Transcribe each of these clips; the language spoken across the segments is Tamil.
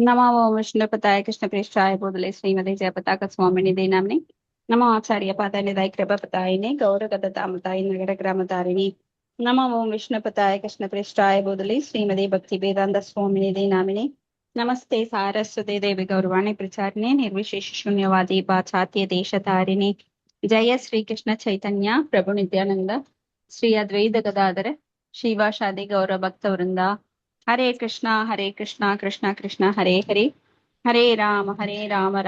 नमो विष्णुपताय कृष्णप्रेष्ठाय भूतले श्रीमते जयपताक स्वामिनिधे नाम्ने नमो आचार्य पादानिधाय कृपपतायिने गौरगदतामताय नगरग्रामतारिणे नमो विष्णुपताय कृष्णप्रेष्ठाय भूतले श्रीमते भक्तिवेदांत स्वामिनिधे नामिने नमस्ते सारस्वते देवी गौरवाणी प्रचारिणे निर्विशेष शून्यवादी पाश्चात्य देशतारिणे जय श्री कृष्ण चैतन्य प्रभु नित्यानंद श्री अद्वैत गदाधर श्रीवासादि गौर भक्त वृंदा हरे कृष्णा कृष्णा कृष्णा हरे हरे हरे राम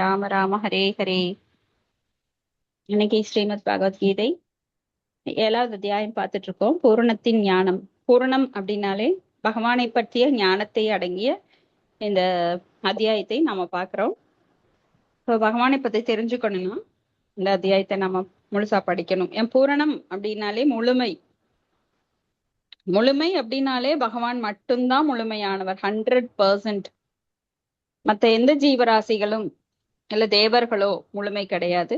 राम राम हरे हरे. இன்னைக்கு ஸ்ரீமத் பகவத்கீதை 7வது அத்தியாயம் பார்த்துட்டு இருக்கோம். பூரணத்தின் ஞானம். பூரணம் அப்படின்னாலே பகவானை பற்றிய ஞானத்தை அடங்கிய இந்த அத்தியாயத்தை நாம பார்க்கிறோம். இப்போ பகவானை பத்தி தெரிஞ்சுக்கணும்னா இந்த அத்தியாயத்தை நாம முழுசா படிக்கணும். என் பூரணம் அப்படின்னாலே முழுமை. முழுமை அப்படின்னாலே பகவான் மட்டும்தான் முழுமையானவர். 100%. மற்ற எந்த ஜீவராசிகளும் இல்ல தேவர்களோ முழுமை கிடையாது.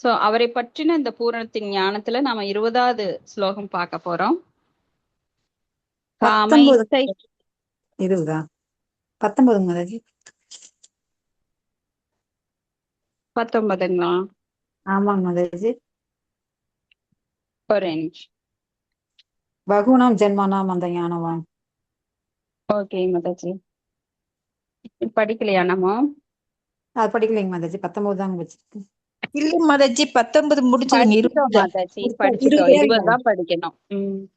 சோ அவரை பற்றின இந்த பூரணத்தின் ஞானத்துல நாம 20வது ஸ்லோகம் பார்க்க போறோம். 19ங்களா? ஆமாங்க மாதாஜி. ஒரு நிமிஷம். பகுனாம் ஜென்மானாம் அந்த ஞானவான். ஓகே மாதாஜி. படிக்கலையா நம்ம? அது படிக்கலைங்க மாதாஜி. 19 தாங்க வச்சிருக்கேன். இல்ல மாதாஜி, 19 முடிச்சதுங்க. படிச்சிட்டோம் 20 மாதாஜி, படிச்சிட்டோம். 20 தான் படிக்கணும்.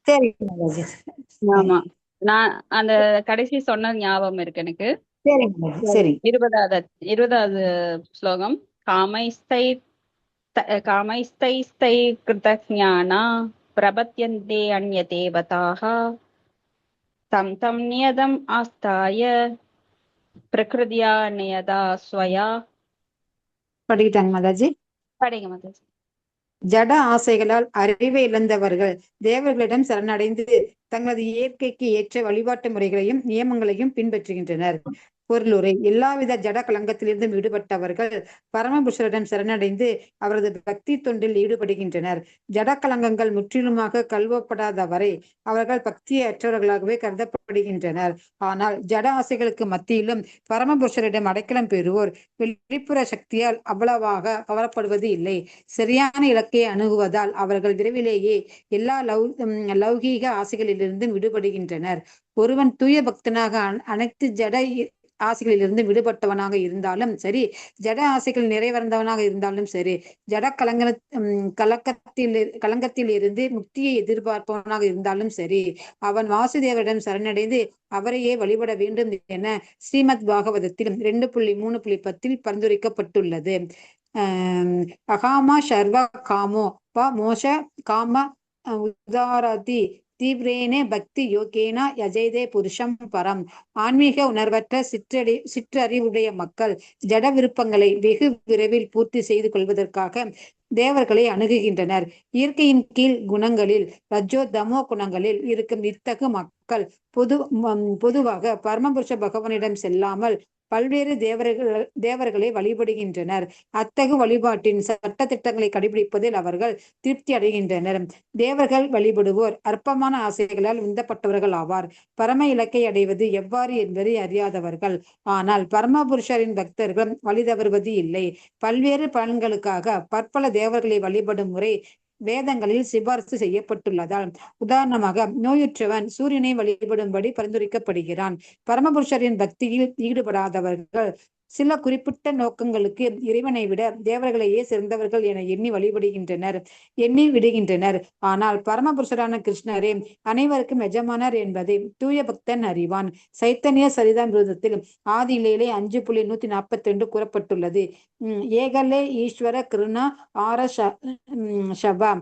சரிங்க மாதாஜி. ஆமா, நான் அந்த கடைசி சொன்ன ஞாபகம் இருக்கு எனக்கு. சரிங்க மாதாஜி. சரி. 20வது ஸ்லோகம். காமைஸ்தைஸ்தை கிருதஞானா பிரபத்யந்தே அன்ய தேவதாः தம் தம் நியதம் ஆஸ்தாய பிரகிருதியா நியதா ஸ்வயா. படிக்கிட்டாங்க மாதாஜி. படிங்க மாதாஜி. ஜட ஆசைகளால் அறிவை இழந்தவர்கள் தேவர்களிடம் சரணடைந்து தங்களது இயற்கைக்கு ஏற்ற வழிபாட்டு முறைகளையும் நியமங்களையும் பின்பற்றுகின்றனர். பொருளுரை. எல்லாவித ஜட கலங்கத்திலிருந்தும் ஈடுபட்டவர்கள் பரமபுருஷரிடம் சரணடைந்து அவரது பக்தி தொண்டில் ஈடுபடுகின்றனர். ஜட கலங்கங்கள் முற்றிலுமாக கழுவப்படாத வரை அவர்கள் பக்தியற்றவர்களாகவே கருதப்படுகின்றனர். ஆனால் ஜட ஆசைகளுக்கு மத்தியிலும் பரமபுருஷரிடம் அடைக்கலம் பெறுவோர் வெளிப்புற சக்தியால் அவ்வளவாக கவரப்படுவது இல்லை. சரியான இலக்கை அணுகுவதால் அவர்கள் விரைவிலேயே எல்லா லௌகீக ஆசைகளிலிருந்தும் விடுபடுகின்றனர். ஒருவன் தூய பக்தனாக அனைத்து ஜட ஆசைகளிலிருந்து விடுபட்டவனாக இருந்தாலும் சரி, ஜட ஆசைகள் நிறைவடைந்தவனாக இருந்தாலும் சரி, ஜட கலங்கத்தில் இருந்து முக்தியை எதிர்பார்ப்பவனாக இருந்தாலும் சரி, அவன் வாசுதேவரிடம் சரணடைந்து அவரையே வழிபட வேண்டும் என ஸ்ரீமத் பாகவதத்தில் 2.3.10 பரிந்துரைக்கப்பட்டுள்ளது. அகாமா சர்வ காமோ ப மோஷ காம உதாரதி தீவிரேனே பக்தி யோகேனா யஜேதே புருஷம் பரம். ஆன்மீக உணர்வற்ற சிற்றறிவுடைய மக்கள் ஜட விருப்பங்களை வெகு விரைவில் பூர்த்தி செய்து கொள்வதற்காக தேவர்களை அணுகுகின்றனர். இயற்கையின் கீழ் குணங்களில் ரஜோ தமோ குணங்களில் இருக்கும் இத்தகு மக்கள் பொதுவாக பரமபுருஷ பகவானிடம் செல்லாமல் பல்வேறு தேவர்களை வழிபடுகின்றனர். அத்தகு வழிபாட்டின் சட்ட திட்டங்களை கடைபிடிப்பதில் அவர்கள் திருப்தி அடைகின்றனர். தேவர்கள் வழிபடுவோர் அற்பமான ஆசைகளால் உந்தப்பட்டவர்கள் ஆவார். பரம இலக்கை அடைவது எவ்வாறு என்பதை அறியாதவர்கள். ஆனால் பரமபுருஷரின் பக்தர்கள் வழி தவறுவது இல்லை. பல்வேறு பலன்களுக்காக பற்பல தேவர்களை வழிபடும் முறை வேதங்களில் சிபாரிசு செய்யப்பட்டுள்ளதால், உதாரணமாக நோயுற்றவன் சூரியனை வழிபடும்படி பரிந்துரைக்கப்படுகிறான். பரமபுருஷரின் பக்தியில் ஈடுபடாதவர்கள் சில குறிப்பிட்ட நோக்கங்களுக்கு இறைவனை விட தேவர்களையே சிறந்தவர்கள் என எண்ணி விடுகின்றனர். ஆனால் பரமபுருஷரான கிருஷ்ணரே அனைவருக்கும் எஜமானர் என்பதை தூய பக்தன் அறிவான். சைத்தன்ய சரிதாமிருதத்தில் ஆதியிலே 5.142 கூறப்பட்டுள்ளது. ஏகலே ஈஸ்வர கிருணா ஆர ஷபா.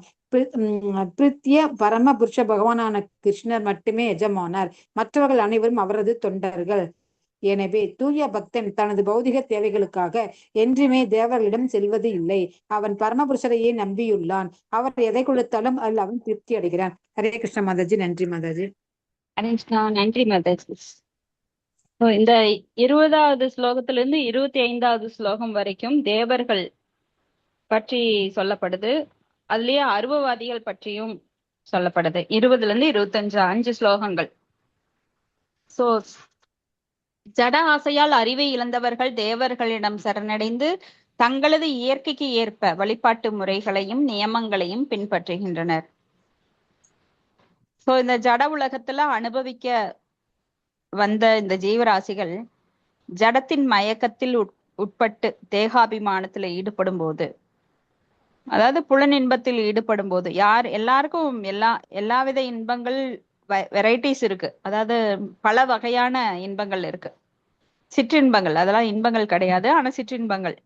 பிரித்திய பரம புருஷ பகவானான கிருஷ்ணர் மட்டுமே எஜமானார். மற்றவர்கள் அனைவரும் அவரது தொண்டர்கள். எனவே தூய பக்தன் தனது பௌதிக தேவைகளுக்காக என்றுமே தேவர்களிடம் செல்வது இல்லை. அவன் பரமபுருஷரையே நம்பியுள்ளான். அவர் எதை கொடுத்தாலும் அதில் அவன் திருப்தி அடைகிறான். ஹரே கிருஷ்ண மாதாஜி. நன்றி மாதாஜி. ஹரே கிருஷ்ணா. நன்றி மாதாஜி. இந்த 20வது ஸ்லோகத்திலிருந்து 25வது ஸ்லோகம் வரைக்கும் தேவர்கள் பற்றி சொல்லப்படுது. அதுலயே அருவவாதிகள் பற்றியும் சொல்லப்படுது. 20ல இருந்து 25 5 ஸ்லோகங்கள். சோ ஜட ஆசையால் அறிவை இழந்தவர்கள் தேவர்களிடம் சரணடைந்து தங்களது இயற்கைக்கு ஏற்ப வழிபாட்டு முறைகளையும் நியமங்களையும் பின்பற்றுகின்றனர். சோ இந்த ஜட உலகத்துல அனுபவிக்க வந்த இந்த ஜீவராசிகள் ஜடத்தின் மயக்கத்தில் உட்பட்டு தேகாபிமானத்துல ஈடுபடும் போது, அதாவது புலன் இன்பத்தில் ஈடுபடும் போது, எல்லாருக்கும் எல்லாவித இன்பங்கள் வெரைட்டிஸ் இருக்கு. அதாவது பல வகையான இன்பங்கள் இருக்கு. சிற்றின்பங்கள், அதெல்லாம் இன்பங்கள் கிடையாது, ஆனா சிற்றின்பங்கள்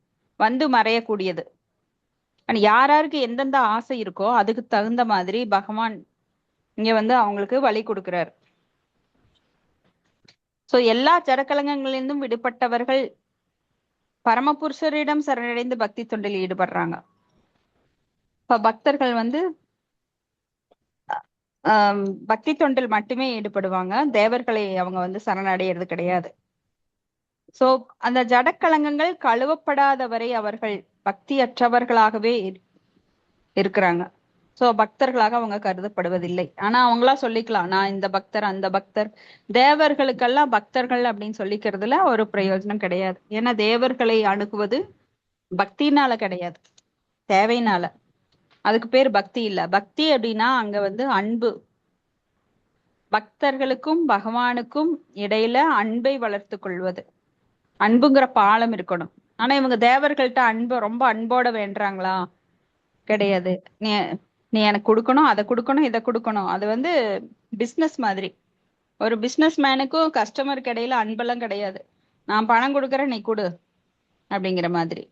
வந்து மறையக்கூடியது. யாருக்கு எந்தெந்த ஆசை இருக்கோ அதுக்கு தகுந்த மாதிரி பகவான் இங்க வந்து அவங்களுக்கு வழி கொடுக்கிறார். சோ எல்லா ஜடக்கலங்களிலிருந்தும் விடுபட்டவர்கள் பரமபுருஷரிடம் சரணடைந்து பக்தி தொண்டில் ஈடுபடுறாங்க. இப்ப பக்தர்கள் வந்து பக்தி தொண்டில் மட்டுமே ஈடுபடுவாங்க, தேவர்களை அவங்க வந்து சரணடைகிறது கிடையாது. சோ அந்த ஜடக்கலங்கங்கள் கழுவப்படாதவரை அவர்கள் பக்தியற்றவர்களாகவே இருக்கிறாங்க. சோ பக்தர்களாக அவங்க கருதப்படுவதில்லை. ஆனா அவங்களா சொல்லிக்கலாம், நான் இந்த பக்தர் அந்த பக்தர். தேவர்களுக்கெல்லாம் பக்தர்கள் அப்படின்னு சொல்லிக்கிறதுல ஒரு பிரயோஜனம் கிடையாது. ஏன்னா தேவர்களை அணுகுவது பக்தினால கிடையாது, தேவைனால. அதுக்கு பேர் பக்தி இல்ல. பக்தி அப்படின்னா அங்க வந்து அன்பு, பக்தர்களுக்கும் பகவானுக்கும் இடையில அன்பை வளர்த்து கொள்வது, அன்புங்கிற பாலம் இருக்கணும். ஆனா இவங்க தேவர்கள்ட்ட அன்பு ரொம்ப அன்போட வேண்டுறாங்களா? கிடையாது. நீ எனக்கு கொடுக்கணும், அதை கொடுக்கணும், இதை கொடுக்கணும். அது வந்து பிசினஸ் மாதிரி. ஒரு பிசினஸ் மேனுக்கும் கஸ்டமருக்கு இடையில அன்பெல்லாம் கிடையாது. நான் பணம் கொடுக்குறேன், நீ கொடு அப்படிங்கிற மாதிரி.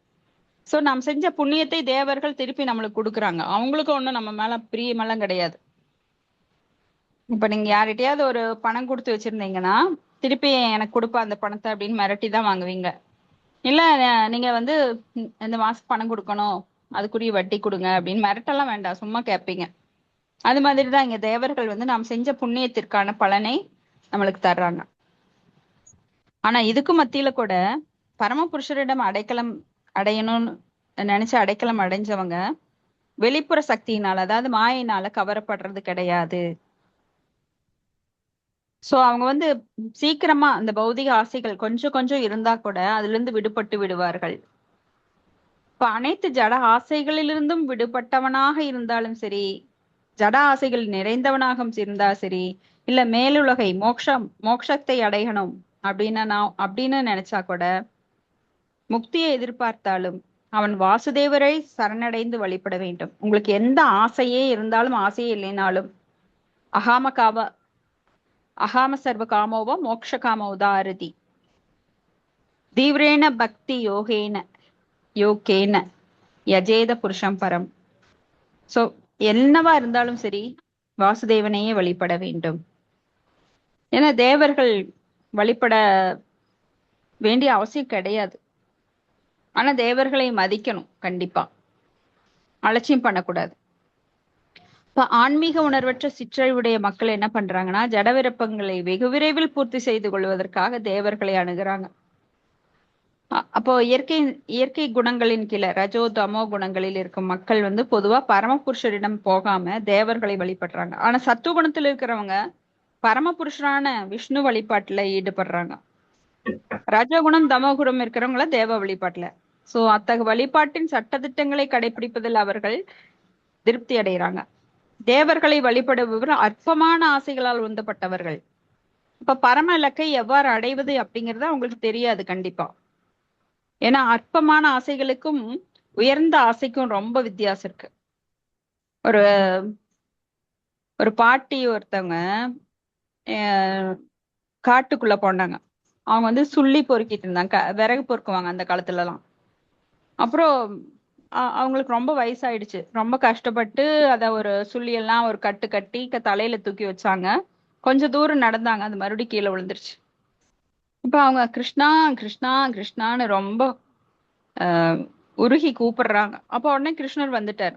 சோ நாம் செஞ்ச புண்ணியத்தை தேவர்கள் திருப்பி நம்மளுக்கு கொடுக்குறாங்க. அவங்களுக்கும் ஒண்ணும் நம்ம மேல பிரியமெல்லாம் கிடையாது. இப்ப நீங்க யார்கிட்டயாவது ஒரு பணம் கொடுத்து வச்சிருந்தீங்கன்னா திருப்பி எனக்கு கொடுப்பா அந்த பணத்தை அப்படின்னு மிரட்டி தான் வாங்குவீங்க. இல்ல நீங்க வந்து இந்த மாசம் பணம் கொடுக்கணும், அதுக்குரிய வட்டி கொடுங்க அப்படின்னு மிரட்டெல்லாம் வேண்டாம், சும்மா கேட்பீங்க. அது மாதிரிதான் இங்க தேவர்கள் வந்து நாம் செஞ்ச புண்ணியத்திற்கான பலனை நம்மளுக்கு தர்றாங்க. ஆனா இதுக்கு மத்தியில கூட பரமபுருஷரிடம் அடைக்கலம் அடையணும்னு நினைச்சு அடைக்கலம் அடைஞ்சவங்க வெளிப்புற சக்தியினால, அதாவது மாயினால கவரப்படுறது கிடையாது. சோ அவங்க வந்து சீக்கிரமா அந்த பௌதிக ஆசைகள் கொஞ்சம் கொஞ்சம் இருந்தா கூட அதுல இருந்து விடுபட்டு விடுவார்கள். இப்ப அனைத்து ஜட ஆசைகளிலிருந்தும் விடுபட்டவனாக இருந்தாலும் சரி, ஜட ஆசைகள் நிறைந்தவனாக இருந்தா சரி, இல்ல மேலுலகை மோட்சத்தை அடையணும் அப்படின்னு நினைச்சா கூட, முக்தியை எதிர்பார்த்தாலும் அவன் வாசுதேவரை சரணடைந்து வழிபட வேண்டும். உங்களுக்கு எந்த ஆசையே இருந்தாலும், ஆசையே இல்லைனாலும், அகாம சர்வ காமோவ மோக்ஷ காம உதாரதி தீவிரேன பக்தி யோகேன யஜேத புருஷம் பரம். சோ என்னவா இருந்தாலும் சரி வாசுதேவனையே வழிபட வேண்டும். ஏன்னா தேவர்கள் வழிபட வேண்டிய அவசியம் கிடையாது. ஆனா தேவர்களை மதிக்கணும், கண்டிப்பா அலட்சியம் பண்ணக்கூடாது. இப்ப ஆன்மீக உணர்வற்ற சிற்றறிவுடைய மக்கள் என்ன பண்றாங்கன்னா, ஜட விருப்பங்களை வெகு விரைவில் பூர்த்தி செய்து கொள்வதற்காக தேவர்களை அணுகுறாங்க. அப்போ இயற்கை குணங்களின் கீழே ரஜோ தமோ குணங்களில் இருக்கும் மக்கள் வந்து பொதுவா பரமபுருஷரிடம் போகாம தேவர்களை வழிபடுறாங்க. ஆனா சத்துவ குணத்தில் இருக்கிறவங்க பரமபுருஷரான விஷ்ணு வழிபாட்டுல ஈடுபடுறாங்க. ரஜகுணம் தமோகுணம் இருக்கிறவங்கள தேவ வழிபாட்டுல. சோ அத்தகைய வழிபாட்டின் சட்டதிட்டங்களை கடைபிடிப்பதில் அவர்கள் திருப்தி அடைகிறாங்க. தேவர்களை வழிபடுபவர் அற்பமான ஆசைகளால் உந்தப்பட்டவர்கள். இப்ப பரம இலக்கை எவ்வாறு அடைவது அப்படிங்கறது அவங்களுக்கு தெரியாது கண்டிப்பா. ஏன்னா அற்பமான ஆசைகளுக்கும் உயர்ந்த ஆசைக்கும் ரொம்ப வித்தியாசம் இருக்கு. ஒரு ஒரு பாட்டி ஒருத்தவங்க காட்டுக்குள்ள போனாங்க. அவங்க வந்து சுள்ளி பொறுக்கிட்டு இருந்தாங்க, விறகு பொறுக்குவாங்க அந்த காலத்துல எல்லாம். அப்புறம் அவங்களுக்கு ரொம்ப வயசாயிடுச்சு. ரொம்ப கஷ்டப்பட்டு அத ஒரு சுள்ளியெல்லாம் ஒரு கட்டு கட்டி தலையில தூக்கி வச்சாங்க. கொஞ்ச தூரம் நடந்தாங்க, அது மறுபடியும் கீழே விழுந்துருச்சு. இப்ப அவங்க கிருஷ்ணா கிருஷ்ணா கிருஷ்ணான்னு ரொம்ப உருகி கூப்பிடுறாங்க. அப்ப உடனே கிருஷ்ணர் வந்துட்டார்.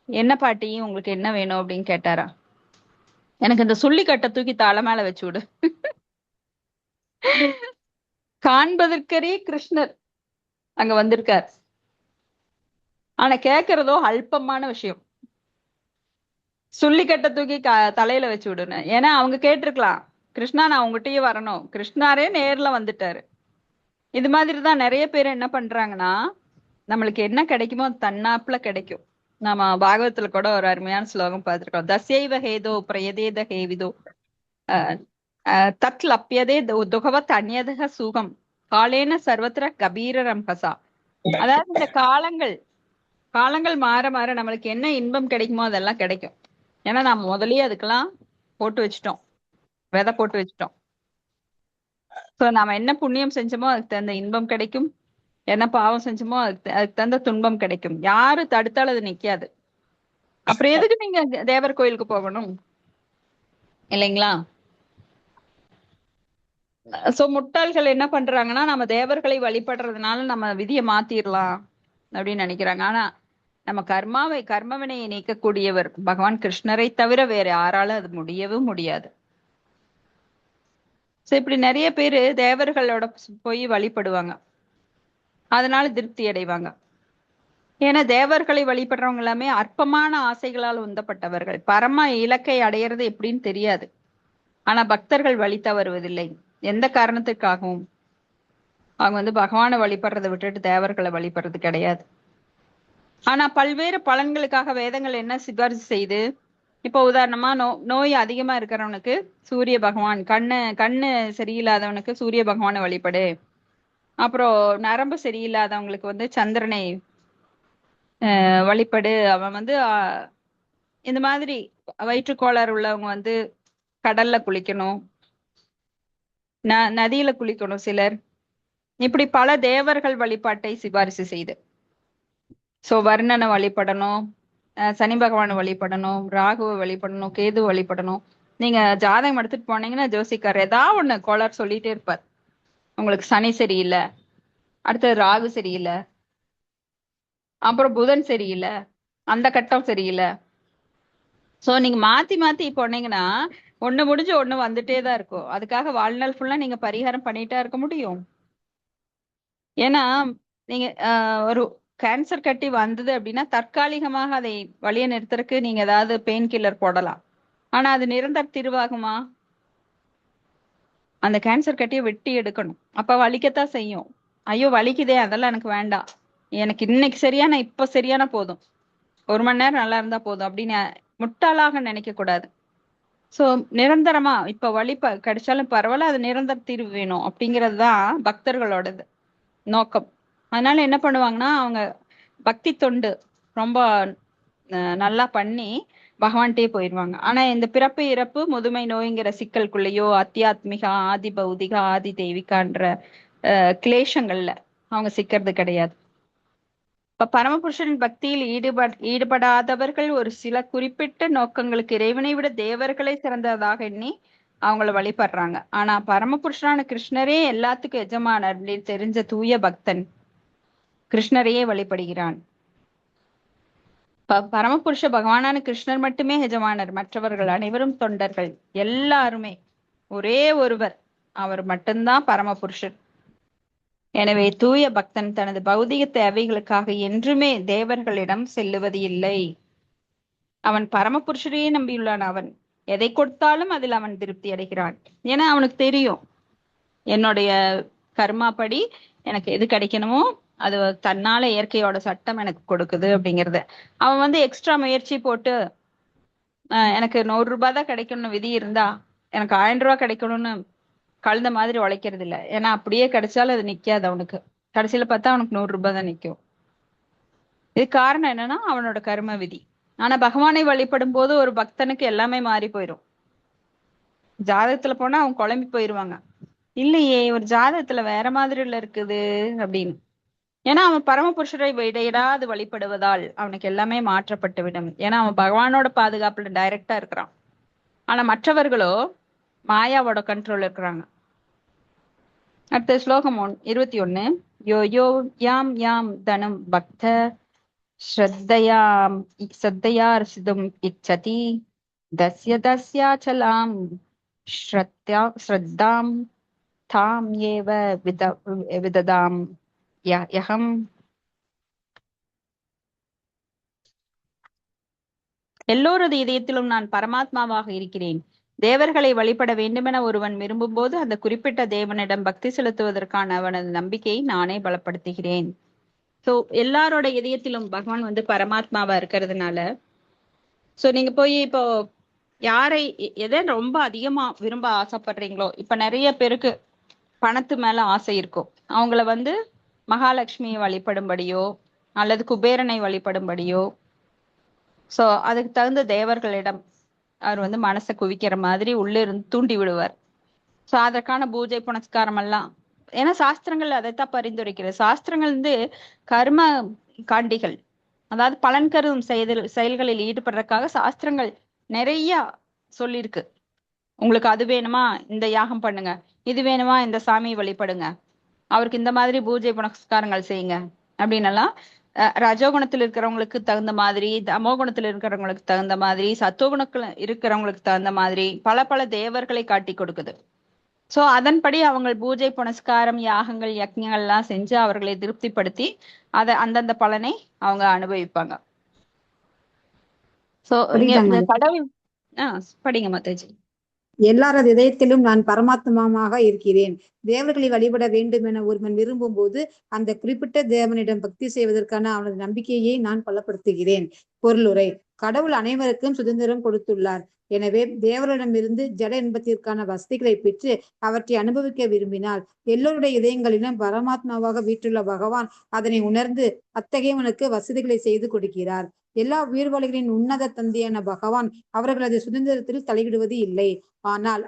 என்ன பாட்டி, உங்களுக்கு என்ன வேணும் அப்படின்னு கேட்டாரா. எனக்கு இந்த சுள்ளி கட்டை தூக்கி தலை மேல வச்சு விடு. காண்பதற்கே கிருஷ்ணர் அங்க வந்திருக்கார். ஆனா கேக்குறதோ அல்பமான விஷயம், சுள்ளி கட்டை தூக்கி தலையில வச்சு விடுன்னு. ஏன்னா அவங்க கேட்டிருக்கலாம், கிருஷ்ணா நான் உங்ககிட்டயே வரணும், கிருஷ்ணாரே நேர்ல வந்துட்டாரு. இது மாதிரிதான் நிறைய பேர் என்ன பண்றாங்கன்னா, நம்மளுக்கு என்ன கிடைக்குமோ அது தன்னாப்புல கிடைக்கும். நம்ம பாகவத்துல கூட ஒரு அருமையான ஸ்லோகம் பார்த்திருக்கோம். தஸ்யைவ ஹேதோ பிரயதேத ஹேவிதோ அஹ் தத் லப்யதே துகவத் அந்யதக சுகம் காலேன சர்வத்திர கபீரம் ஹசா. அதாவது இந்த காலங்கள் மாற மாற நம்மளுக்கு என்ன இன்பம் கிடைக்குமோ அதெல்லாம் கிடைக்கும். ஏன்னா நம்ம முதல்லயே அதுக்கெல்லாம் போட்டு வச்சுட்டோம், விதை போட்டு வச்சுட்டோம். சோ நாம என்ன புண்ணியம் செஞ்சோமோ அதுக்கு தகுந்த இன்பம் கிடைக்கும், என்ன பாவம் செஞ்சோமோ அதுக்கு தகுந்த துன்பம் கிடைக்கும். யாரு தடுத்தாலும் அது நிக்காது. அப்புறம் எதுக்கு நீங்க தேவர் கோயிலுக்கு போகணும் இல்லைங்களா? சோ முட்டாள்கள் என்ன பண்றாங்கன்னா, நம்ம தேவர்களை வழிபடுறதுனால நம்ம விதியை மாத்திரலாம் அப்படின்னு நினைக்கிறாங்க. ஆனா நம்ம கர்மவினையை நீக்கக்கூடியவர் பகவான் கிருஷ்ணரை தவிர வேற யாராலும் அது முடியவும் முடியாது. சோ இப்படி நிறைய பேரு தேவர்களோட போய் வழிபடுவாங்க, அதனால திருப்தி அடைவாங்க. ஏன்னா தேவர்களை வழிபடுறவங்க எல்லாமே அற்பமான ஆசைகளால் உந்தப்பட்டவர்கள். பரம இலக்கை அடையிறது எப்படின்னு தெரியாது. ஆனா பக்தர்கள் வழி தவறுவதில்லை எந்த காரணத்துக்காகவும். அவங்க பகவானை வழிபடுறதை விட்டுட்டு தேவர்களை வழிபடுறது கிடையாது. ஆனா பல்வேறு பலன்களுக்காக வேதங்கள் என்ன சிபாரிசு செய்து, இப்போ உதாரணமா நோய் அதிகமா இருக்கிறவனுக்கு சூரிய பகவான், கண்ணு சரியில்லாதவனுக்கு சூரிய பகவானை வழிபடு. அப்புறம் நரம்பு சரியில்லாதவங்களுக்கு சந்திரனை வழிபடு. அவன் இந்த மாதிரி வயிற்றுக்கோளாறு உள்ளவங்க கடல்ல குளிக்கணும், நதியில குளிக்கணும் சிலர். இப்படி பல தேவர்கள் வழிபாட்டை சிபாரிசு செய்து. சோ வர்ணனை வழிபடணும், சனி பகவானை வழிபடணும், ராகுவை வழிபடணும், கேது வழிபடணும். நீங்க ஜாதகம் எடுத்துட்டு போனீங்கன்னா ஜோசிக்கார் ஏதாவது ஒண்ணு கோளாறு சொல்லிட்டே இருப்பார். உங்களுக்கு சனி சரியில்லை, அடுத்தது ராகு சரியில்லை, அப்புறம் புதன் சரியில்லை, அந்த கட்டம் சரியில்லை. சோ நீங்க மாத்தி மாத்தி போனீங்கன்னா ஒண்ணு முடிஞ்சு ஒண்ணு வந்துட்டே தான் இருக்கும். அதுக்காக வாழ்நாள் ஃபுல்லா நீங்க பரிகாரம் பண்ணிட்டா இருக்க முடியும்? ஏன்னா நீங்க ஒரு கேன்சர் கட்டி வந்தது அப்படின்னா தற்காலிகமாக அதை வழியை நிறுத்துறதுக்கு நீங்க ஏதாவது பெயின் கில்லர் போடலாம். ஆனா அது நிரந்தர தீர்வாகுமா? அந்த கேன்சர் கட்டியை வெட்டி எடுக்கணும். அப்ப வலிக்கத்தான் செய்யும். ஐயோ வலிக்குதே, அதெல்லாம் எனக்கு வேண்டாம், எனக்கு இன்னைக்கு சரியான இப்ப சரியான போதும், 1 மணி நேரம் நல்லா இருந்தா போதும் அப்படின்னு முட்டாளாக நினைக்க கூடாது. சோ நிரந்தரமா இப்ப வலி கிடைச்சாலும் பரவாயில்ல, அது நிரந்தர தீர்வு வேணும் அப்படிங்கிறது தான் பக்தர்களோடது நோக்கம். அதனால என்ன பண்ணுவாங்கன்னா, அவங்க பக்தி தொண்டு ரொம்ப நல்லா பண்ணி பகவான்கிட்டே போயிடுவாங்க. ஆனா இந்த பிறப்பு இறப்பு முதுமை நோய்ங்கிற சிக்கலுக்குள்ளேயோ அத்தியாத்மிகா ஆதி பௌதிகா ஆதி தெய்வீகான்ற கிளேஷங்கள்ல அவங்க சிக்கிறது கிடையாது. இப்ப பரமபுருஷனின் பக்தியில் ஈடுபடாதவர்கள் ஒரு சில குறிப்பிட்ட நோக்கங்களுக்கு இறைவனை விட தேவர்களை சிறந்ததாக எண்ணி அவங்கள வழிபடுறாங்க. ஆனா பரமபுருஷனான கிருஷ்ணரே எல்லாத்துக்கும் எஜமானர் அப்படின்னு தெரிஞ்ச தூய பக்தன் கிருஷ்ணரையே வழிபடுகிறான். பரமபுருஷ பகவானான கிருஷ்ணர் மட்டுமே எஜமானர், மற்றவர்கள் அனைவரும் தொண்டர்கள். எல்லாருமே ஒரே ஒருவர், அவர் மட்டும்தான் பரமபுருஷர். எனவே தூய பக்தன் தனது பௌதிக தேவைகளுக்காக என்றுமே தேவர்களிடம் செல்லுவது இல்லை. அவன் பரமபுருஷரையே நம்பியுள்ளான். அவன் எதை கொடுத்தாலும் அதில் அவன் திருப்தி அடைகிறான். ஏன்னா அவனுக்கு தெரியும் என்னுடைய கர்மா படி எனக்கு எது கிடைக்கணுமோ அது தன்னால இயற்கையோட சட்டம் எனக்கு கொடுக்குது அப்படிங்கறது. அவன் எக்ஸ்ட்ரா முயற்சி போட்டு எனக்கு 100 ரூபாய் தான் கிடைக்கணும்னு விதி இருந்தா எனக்கு 1000 ரூபாய் கிடைக்கணும்னு கழுந்த மாதிரி உழைக்கிறது இல்லை. ஏன்னா அப்படியே கிடைச்சாலும் அது நிக்காது அவனுக்கு. கடைசியில பார்த்தா அவனுக்கு 100 ரூபாய் தான் நிக்கும். இது காரணம் என்னன்னா அவனோட கர்ம விதி. ஆனா பகவானை வழிபடும் போது ஒரு பக்தனுக்கு எல்லாமே மாறி போயிடும். ஜாதகத்துல போனா அவங்க குழம்பி போயிருவாங்க, இல்லையே ஒரு ஜாதகத்துல வேற மாதிரில இருக்குது அப்படின்னு. ஏன்னா அவன் பரமபுருஷரை இடையிடாது வழிபடுவதால் அவனுக்கு எல்லாமே மாற்றப்பட்டு விடும். ஏன்னா அவன் பகவானோட பாதுகாப்புல டைரக்டா இருக்கிறான். ஆனா மற்றவர்களோ மாயாவோட கண்ட்ரோல் இருக்கிறாங்க. அடுத்த ஸ்லோகம் 21. யோ யோ யாம் யாம் தனம் பக்த ஸ்ரத்தையார்சிதும் இச்சதி தஸ்ய தஸ்யாச்சலாம் ஸ்ரத்தாம் தாம் ஏவ விததாம் யஹம். எல்லோரது இதயத்திலும் நான் பரமாத்மாவாக இருக்கிறேன். தேவர்களை வழிபட வேண்டுமென ஒருவன் விரும்பும் போது அந்த குறிப்பிட்ட தேவனிடம் பக்தி செலுத்துவதற்கான அவனது நம்பிக்கையை நானே பலப்படுத்துகிறேன். சோ எல்லாரோட இதயத்திலும் பகவான் வந்து பரமாத்மாவா இருக்கிறதுனால, சோ நீங்க போய் இப்போ யாரை எதை ரொம்ப அதிகமா விரும்ப ஆசைப்படுறீங்களோ, இப்ப நிறைய பேருக்கு பணத்து மேல ஆசை இருக்கும். அவங்கள வந்து மகாலட்சுமியை வழிபடும்படியோ அல்லது குபேரனை வழிபடும்படியோ, சோ அதுக்கு தகுந்த தேவர்களிடம் அவர் வந்து மனசை குவிக்கிற மாதிரி உள்ள இருந்து தூண்டி விடுவார். சோ அதற்கான பூஜை புனஸ்காரம் எல்லாம், ஏன்னா சாஸ்திரங்கள் அதைத்தான் பரிந்துரைக்கிறது. சாஸ்திரங்கள் வந்து கர்ம காண்டிகள், அதாவது பலன் கருதும் செயல்களில் ஈடுபடுறதுக்காக சாஸ்திரங்கள் நிறைய சொல்லியிருக்கு. உங்களுக்கு அது வேணுமா இந்த யாகம் பண்ணுங்க, இது வேணுமா இந்த சாமியை வழிபடுங்க, அவருக்கு இந்த மாதிரி பூஜை புனஸ்காரங்கள் செய்யுங்க அப்படின்னு எல்லாம் ரஜோகுணத்தில் இருக்கிறவங்களுக்கு தகுந்த மாதிரி, தமோகுணத்தில் இருக்கிறவங்களுக்கு தகுந்த மாதிரி, சத்துவகுணத்துல இருக்கிறவங்களுக்கு தகுந்த மாதிரி பல பல தேவர்களை காட்டி கொடுக்குது. சோ அதன்படி அவங்க பூஜை புனஸ்காரம் யாகங்கள் யக்ஞங்கள் எல்லாம் செஞ்சு அவர்களை திருப்திப்படுத்தி அதை அந்தந்த பலனை அவங்க அனுபவிப்பாங்க. சோ இங்க புரியுதாங்க இந்த மாதா? கடவுள் படிங்க மாதாஜி. எல்லாரது இதயத்திலும் நான் பரமாத்மாவாக இருக்கிறேன். தேவர்களை வழிபட வேண்டும் என ஒருவன் விரும்பும் போது அந்த குறிப்பிட்ட தேவனிடம் பக்தி செய்வதற்கான அவனது நம்பிக்கையை நான் பலப்படுத்துகிறேன். பொருளுரை: கடவுள் அனைவருக்கும் சுதந்திரம் கொடுத்துள்ளார். எனவே தேவரிடமிருந்து ஜட இன்பத்திற்கான வசதிகளை பெற்று அவற்றை அனுபவிக்க விரும்பினால் எல்லோருடைய இதயங்களிலும் பரமாத்மாவாக வீற்றுள்ள பகவான் அதனை உணர்ந்து அத்தகையவனுக்கு வசதிகளை செய்து கொடுக்கிறார். எல்லா உயிர்வாளிகளின் உன்னத தந்தையான பகவான் அவர்களது சுதந்திரத்தில் தலையிடுவது இல்லை. ஆனால்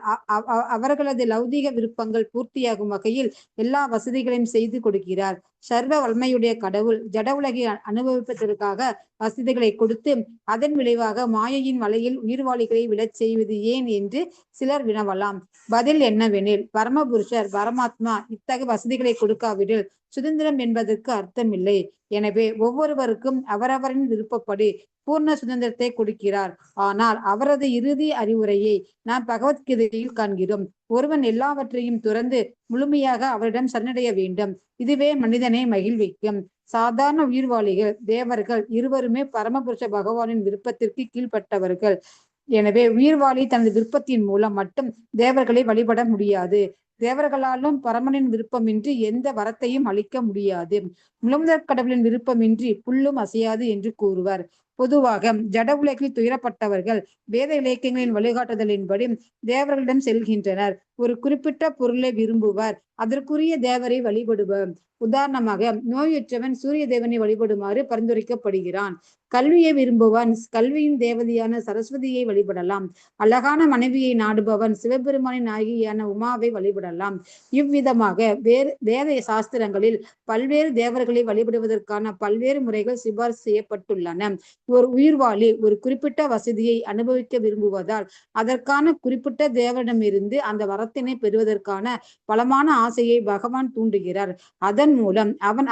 அவர்களது லௌதீக விருப்பங்கள் பூர்த்தியாகும் வகையில் எல்லா வசதிகளையும் செய்து கொடுக்கிறார். சர்வ வலிமையுடைய கடவுள் ஜட உலகை அனுபவிப்பதற்காக வசதிகளை கொடுத்து அதன் விளைவாக மாயையின் வலையில் உயிர்வாளிகளை விழச் செய்வது ஏன் என்று சிலர் வினவலாம். பதில் என்னவெனில், பரமபுருஷர் பரமாத்மா இத்தகைய வசதிகளை கொடுக்காவிடில் சுதந்திரம் என்பதற்கு அர்த்தமில்லை. எனவே ஒவ்வொருவருக்கும் அவரவரின் விருப்பப்படி பூர்ண சுதந்திரத்தை கொடுக்கிறார். ஆனால் அவரது இறுதி அறிவுரையை நாம் பகவத்கீதையில் காண்கிறோம். ஒருவன் எல்லாவற்றையும் துறந்து முழுமையாக அவரிடம் சரணடைய வேண்டும். இதுவே மனிதனை மகிழ்விக்கும். சாதாரண உயிர்வாளிகள் தேவர்கள் இருவருமே பரமபுருஷ பகவானின் விருப்பத்திற்கு கீழ்ப்பட்டவர்கள். எனவே உயிர்வாளி தனது விருப்பத்தின் மூலம் மட்டும் தேவர்களை வழிபட முடியாது. தேவர்களாலும் பரமனின் விருப்பமின்றி எந்த வரத்தையும் அளிக்க முடியாது. முழுமுதற் கடவுளின் விருப்பமின்றி புல்லும் அசையாது என்று கூறுவர். பொதுவாக ஜட உலகில் துயரப்பட்டவர்கள் வேத இலக்கியங்களின் வழிகாட்டுதலின்படி தேவர்களிடம் செல்கின்றனர். ஒரு குறிப்பிட்ட பொருளை விரும்புவர், அதற்குரிய தேவரை வழிபடுவர். உதாரணமாக, நோயுற்றவன் சூரிய தேவனை வழிபடுமாறு பரிந்துரைக்கப்படுகிறான். கல்வியை விரும்புவன் கல்வியின் தேவதையான சரஸ்வதியை வழிபடலாம். அழகான மனைவியை நாடுபவன் சிவபெருமானின் நாயகியான உமாவை வழிபடலாம். இவ்விதமாக வேத சாஸ்திரங்களில் பல்வேறு தேவர்களை வழிபடுவதற்கான பல்வேறு முறைகள் சிபாரிசு செய்யப்பட்டுள்ளன. ஒரு உயிர்வாளி ஒரு குறிப்பிட்ட வசதியை அனுபவிக்க விரும்புவதால் அதற்கான குறிப்பிட்ட தேவனிடமிருந்து அந்த வரத்தினை பெறுவதற்கான பலமான ஆசையை பகவான் தூண்டுகிறார். அதன் மூலம் அவன்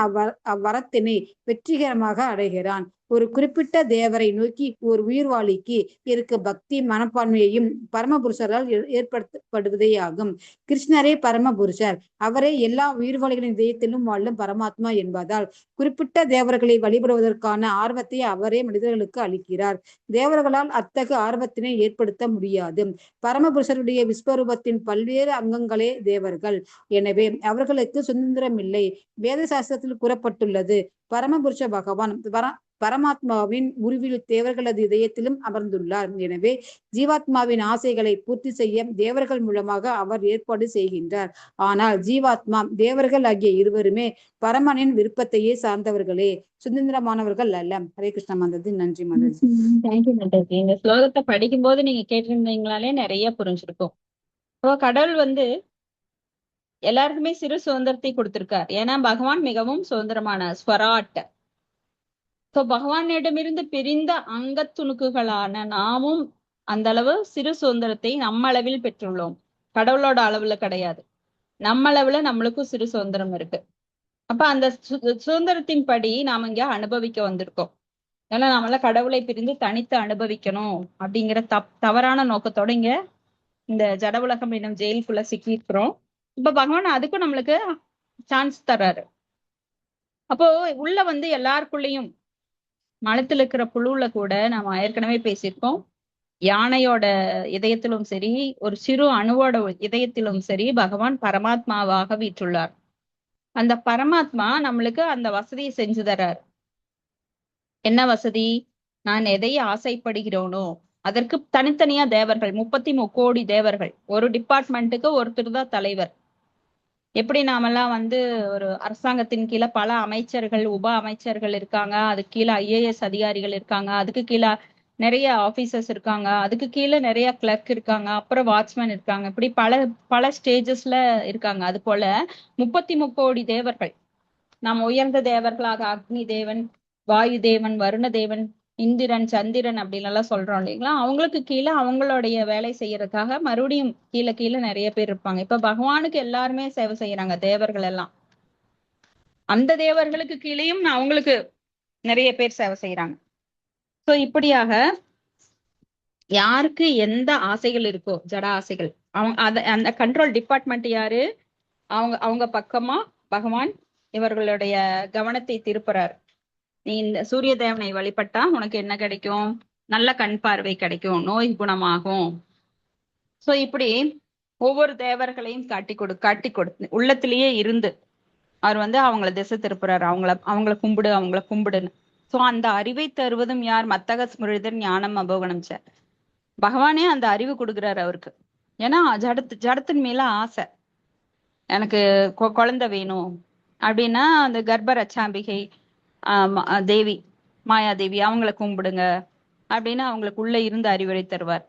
அவ்வரத்தினை வெற்றிகரமாக அடைகிறான். ஒரு குறிப்பிட்ட தேவரை நோக்கி ஒரு உயிர்வாளிக்கு இருக்க பக்தி மனப்பான்மையையும் பரமபுருஷரால் ஏற்படுத்தப்படுவதே ஆகும். கிருஷ்ணரே பரமபுருஷர். அவரே எல்லா உயிர்வாளிகளின் இதயத்திலும் வாழும் பரமாத்மா என்பதால் குறிப்பிட்ட தேவர்களை வழிபடுவதற்கான ஆர்வத்தை அவரே மனிதர்களுக்கு அளிக்கிறார். தேவர்களால் அத்தகைய ஆர்வத்தினை ஏற்படுத்த முடியாது. பரமபுருஷருடைய விஸ்வரூபத்தின் பல்வேறு அங்கங்களே தேவர்கள். எனவே அவர்களுக்கு சுதந்திரம் இல்லை. வேத சாஸ்திரத்தில் கூறப்பட்டுள்ளது, பரமபுருஷ பகவான் பரமாத்மாவின் உருவில் தேவர்களது இதயத்திலும் அமர்ந்துள்ளார். எனவே ஜீவாத்மாவின் ஆசைகளை பூர்த்தி செய்ய தேவர்கள் மூலமாக அவர் ஏற்பாடு செய்கின்றார். ஆனால் ஜீவாத்மா தேவர்கள் ஆகிய இருவருமே பரமனின் விருப்பத்தையே சார்ந்தவர்களே, சுதந்திரமானவர்கள் அல்ல. ஹரே கிருஷ்ண மாதாஜி. நன்றி மாதாஜி. தேங்க்யூ மாதாஜி. இந்த ஸ்லோகத்தை படிக்கும் போது நீங்க கேட்டிருந்தீங்களாலே நிறைய புரிஞ்சிருக்கும். இப்போ கடவுள் வந்து எல்லாருக்குமே சிறு சுதந்திரத்தை கொடுத்திருக்கார். ஏன்னா பகவான் மிகவும் சுதந்திரமான ஸ்வராட். சோ பகவானிடமிருந்து பிரிந்த அங்க துணுக்குகளான நாமும் அந்த அளவு சிறு சுதந்திரத்தை நம்ம அளவில் பெற்றுள்ளோம். கடவுளோட அளவுல கிடையாது, நம்ம அளவுல நம்மளுக்கும் சிறு சுதந்திரம் இருக்கு. அப்ப அந்த சுதந்திரத்தின் படி நாம இங்க அனுபவிக்க வந்திருக்கோம். ஏன்னா நம்மள கடவுளை பிரிந்து தனித்து அனுபவிக்கணும் அப்படிங்கிற தவறான நோக்கத்தோட இங்க இந்த ஜட உலகம் என்னும் ஜெயிலுக்குள்ள சிக்கி இருக்கிறோம். இப்ப பகவான் அதுக்கும் நம்மளுக்கு சான்ஸ் தர்றாரு. அப்போ உள்ள வந்து எல்லாருக்குள்ளயும் மனத்துல இருக்கிற புழுவுல கூட நாம ஏற்கனவே பேசியிருக்கோம், யானையோட இதயத்திலும் சரி, ஒரு சிறு அணுவோட இதயத்திலும் சரி பகவான் பரமாத்மாவாக வீற்றுள்ளார். அந்த பரமாத்மா நம்மளுக்கு அந்த வசதியை செஞ்சு தர்றார். என்ன வசதி? நான் எதை ஆசைப்படுகிறோனோ அதற்கு தனித்தனியா தேவர்கள், 33 கோடி தேவர்கள். ஒரு டிபார்ட்மெண்ட்டுக்கு ஒருத்தர் தான் தலைவர். எப்படி நாமெல்லாம் ஒரு அரசாங்கத்தின் கீழே பல அமைச்சர்கள், உப அமைச்சர்கள் இருக்காங்க, அதுக்கு கீழே ஐஏஎஸ் அதிகாரிகள் இருக்காங்க, அதுக்கு கீழே நிறைய ஆபீசர்ஸ் இருக்காங்க, அதுக்கு கீழே நிறைய கிளர்க் இருக்காங்க, அப்புறம் வாட்ச்மேன் இருக்காங்க, இப்படி பல பல ஸ்டேஜஸ்ல இருக்காங்க. அது போல 33 கோடி தேவர்கள். நாம் உயர்ந்த தேவர்களாக அக்னி தேவன், வாயு தேவன், வருண தேவன், இந்திரன், சந்திரன் அப்படின்னு எல்லாம் சொல்றோம் இல்லைங்களா? அவங்களுக்கு கீழே அவங்களுடைய வேலை செய்யறதுக்காக மறுபடியும் கீழே கீழே நிறைய பேர் இருப்பாங்க. இப்ப பகவானுக்கு எல்லாருமே சேவை செய்யறாங்க, தேவர்கள் எல்லாம். அந்த தேவர்களுக்கு கீழேயும் அவங்களுக்கு நிறைய பேர் சேவை செய்யறாங்க. சோ இப்படியாக யாருக்கு எந்த ஆசைகள் இருக்கோ, ஜட ஆசைகள், அந்த கண்ட்ரோல் டிபார்ட்மெண்ட் யாரு? அவங்க பக்கமா பகவான் இவர்களுடைய கவனத்தை திருப்புறார். நீ இந்த சூரிய தேவனை வழிபட்டா உனக்கு என்ன கிடைக்கும்? நல்ல கண் பார்வை கிடைக்கும், நோய் குணமாகும். சோ இப்படி ஒவ்வொரு தேவர்களையும் காட்டி கொடுத்து உள்ளத்திலேயே இருந்து அவர் அவங்கள திசை திருப்புறாரு. அவங்கள கும்பிடுன்னு. சோ அந்த அறிவை தருவதும் யார்? மத்தக ஸ்மிருதர் ஞானம் அபோகனம் சார். பகவானே அந்த அறிவு கொடுக்குறாரு அவருக்கு. ஏன்னா ஜடத்தின் மேல ஆசை. எனக்கு குழந்தை வேணும் அப்படின்னா அந்த கர்ப்ப ரச்சாம்பிகை தேவி, மாயாதேவி, அவங்கள கும்பிடுங்க அப்படின்னு அவங்களுக்கு உள்ள இருந்து அறிவுரை தருவார்.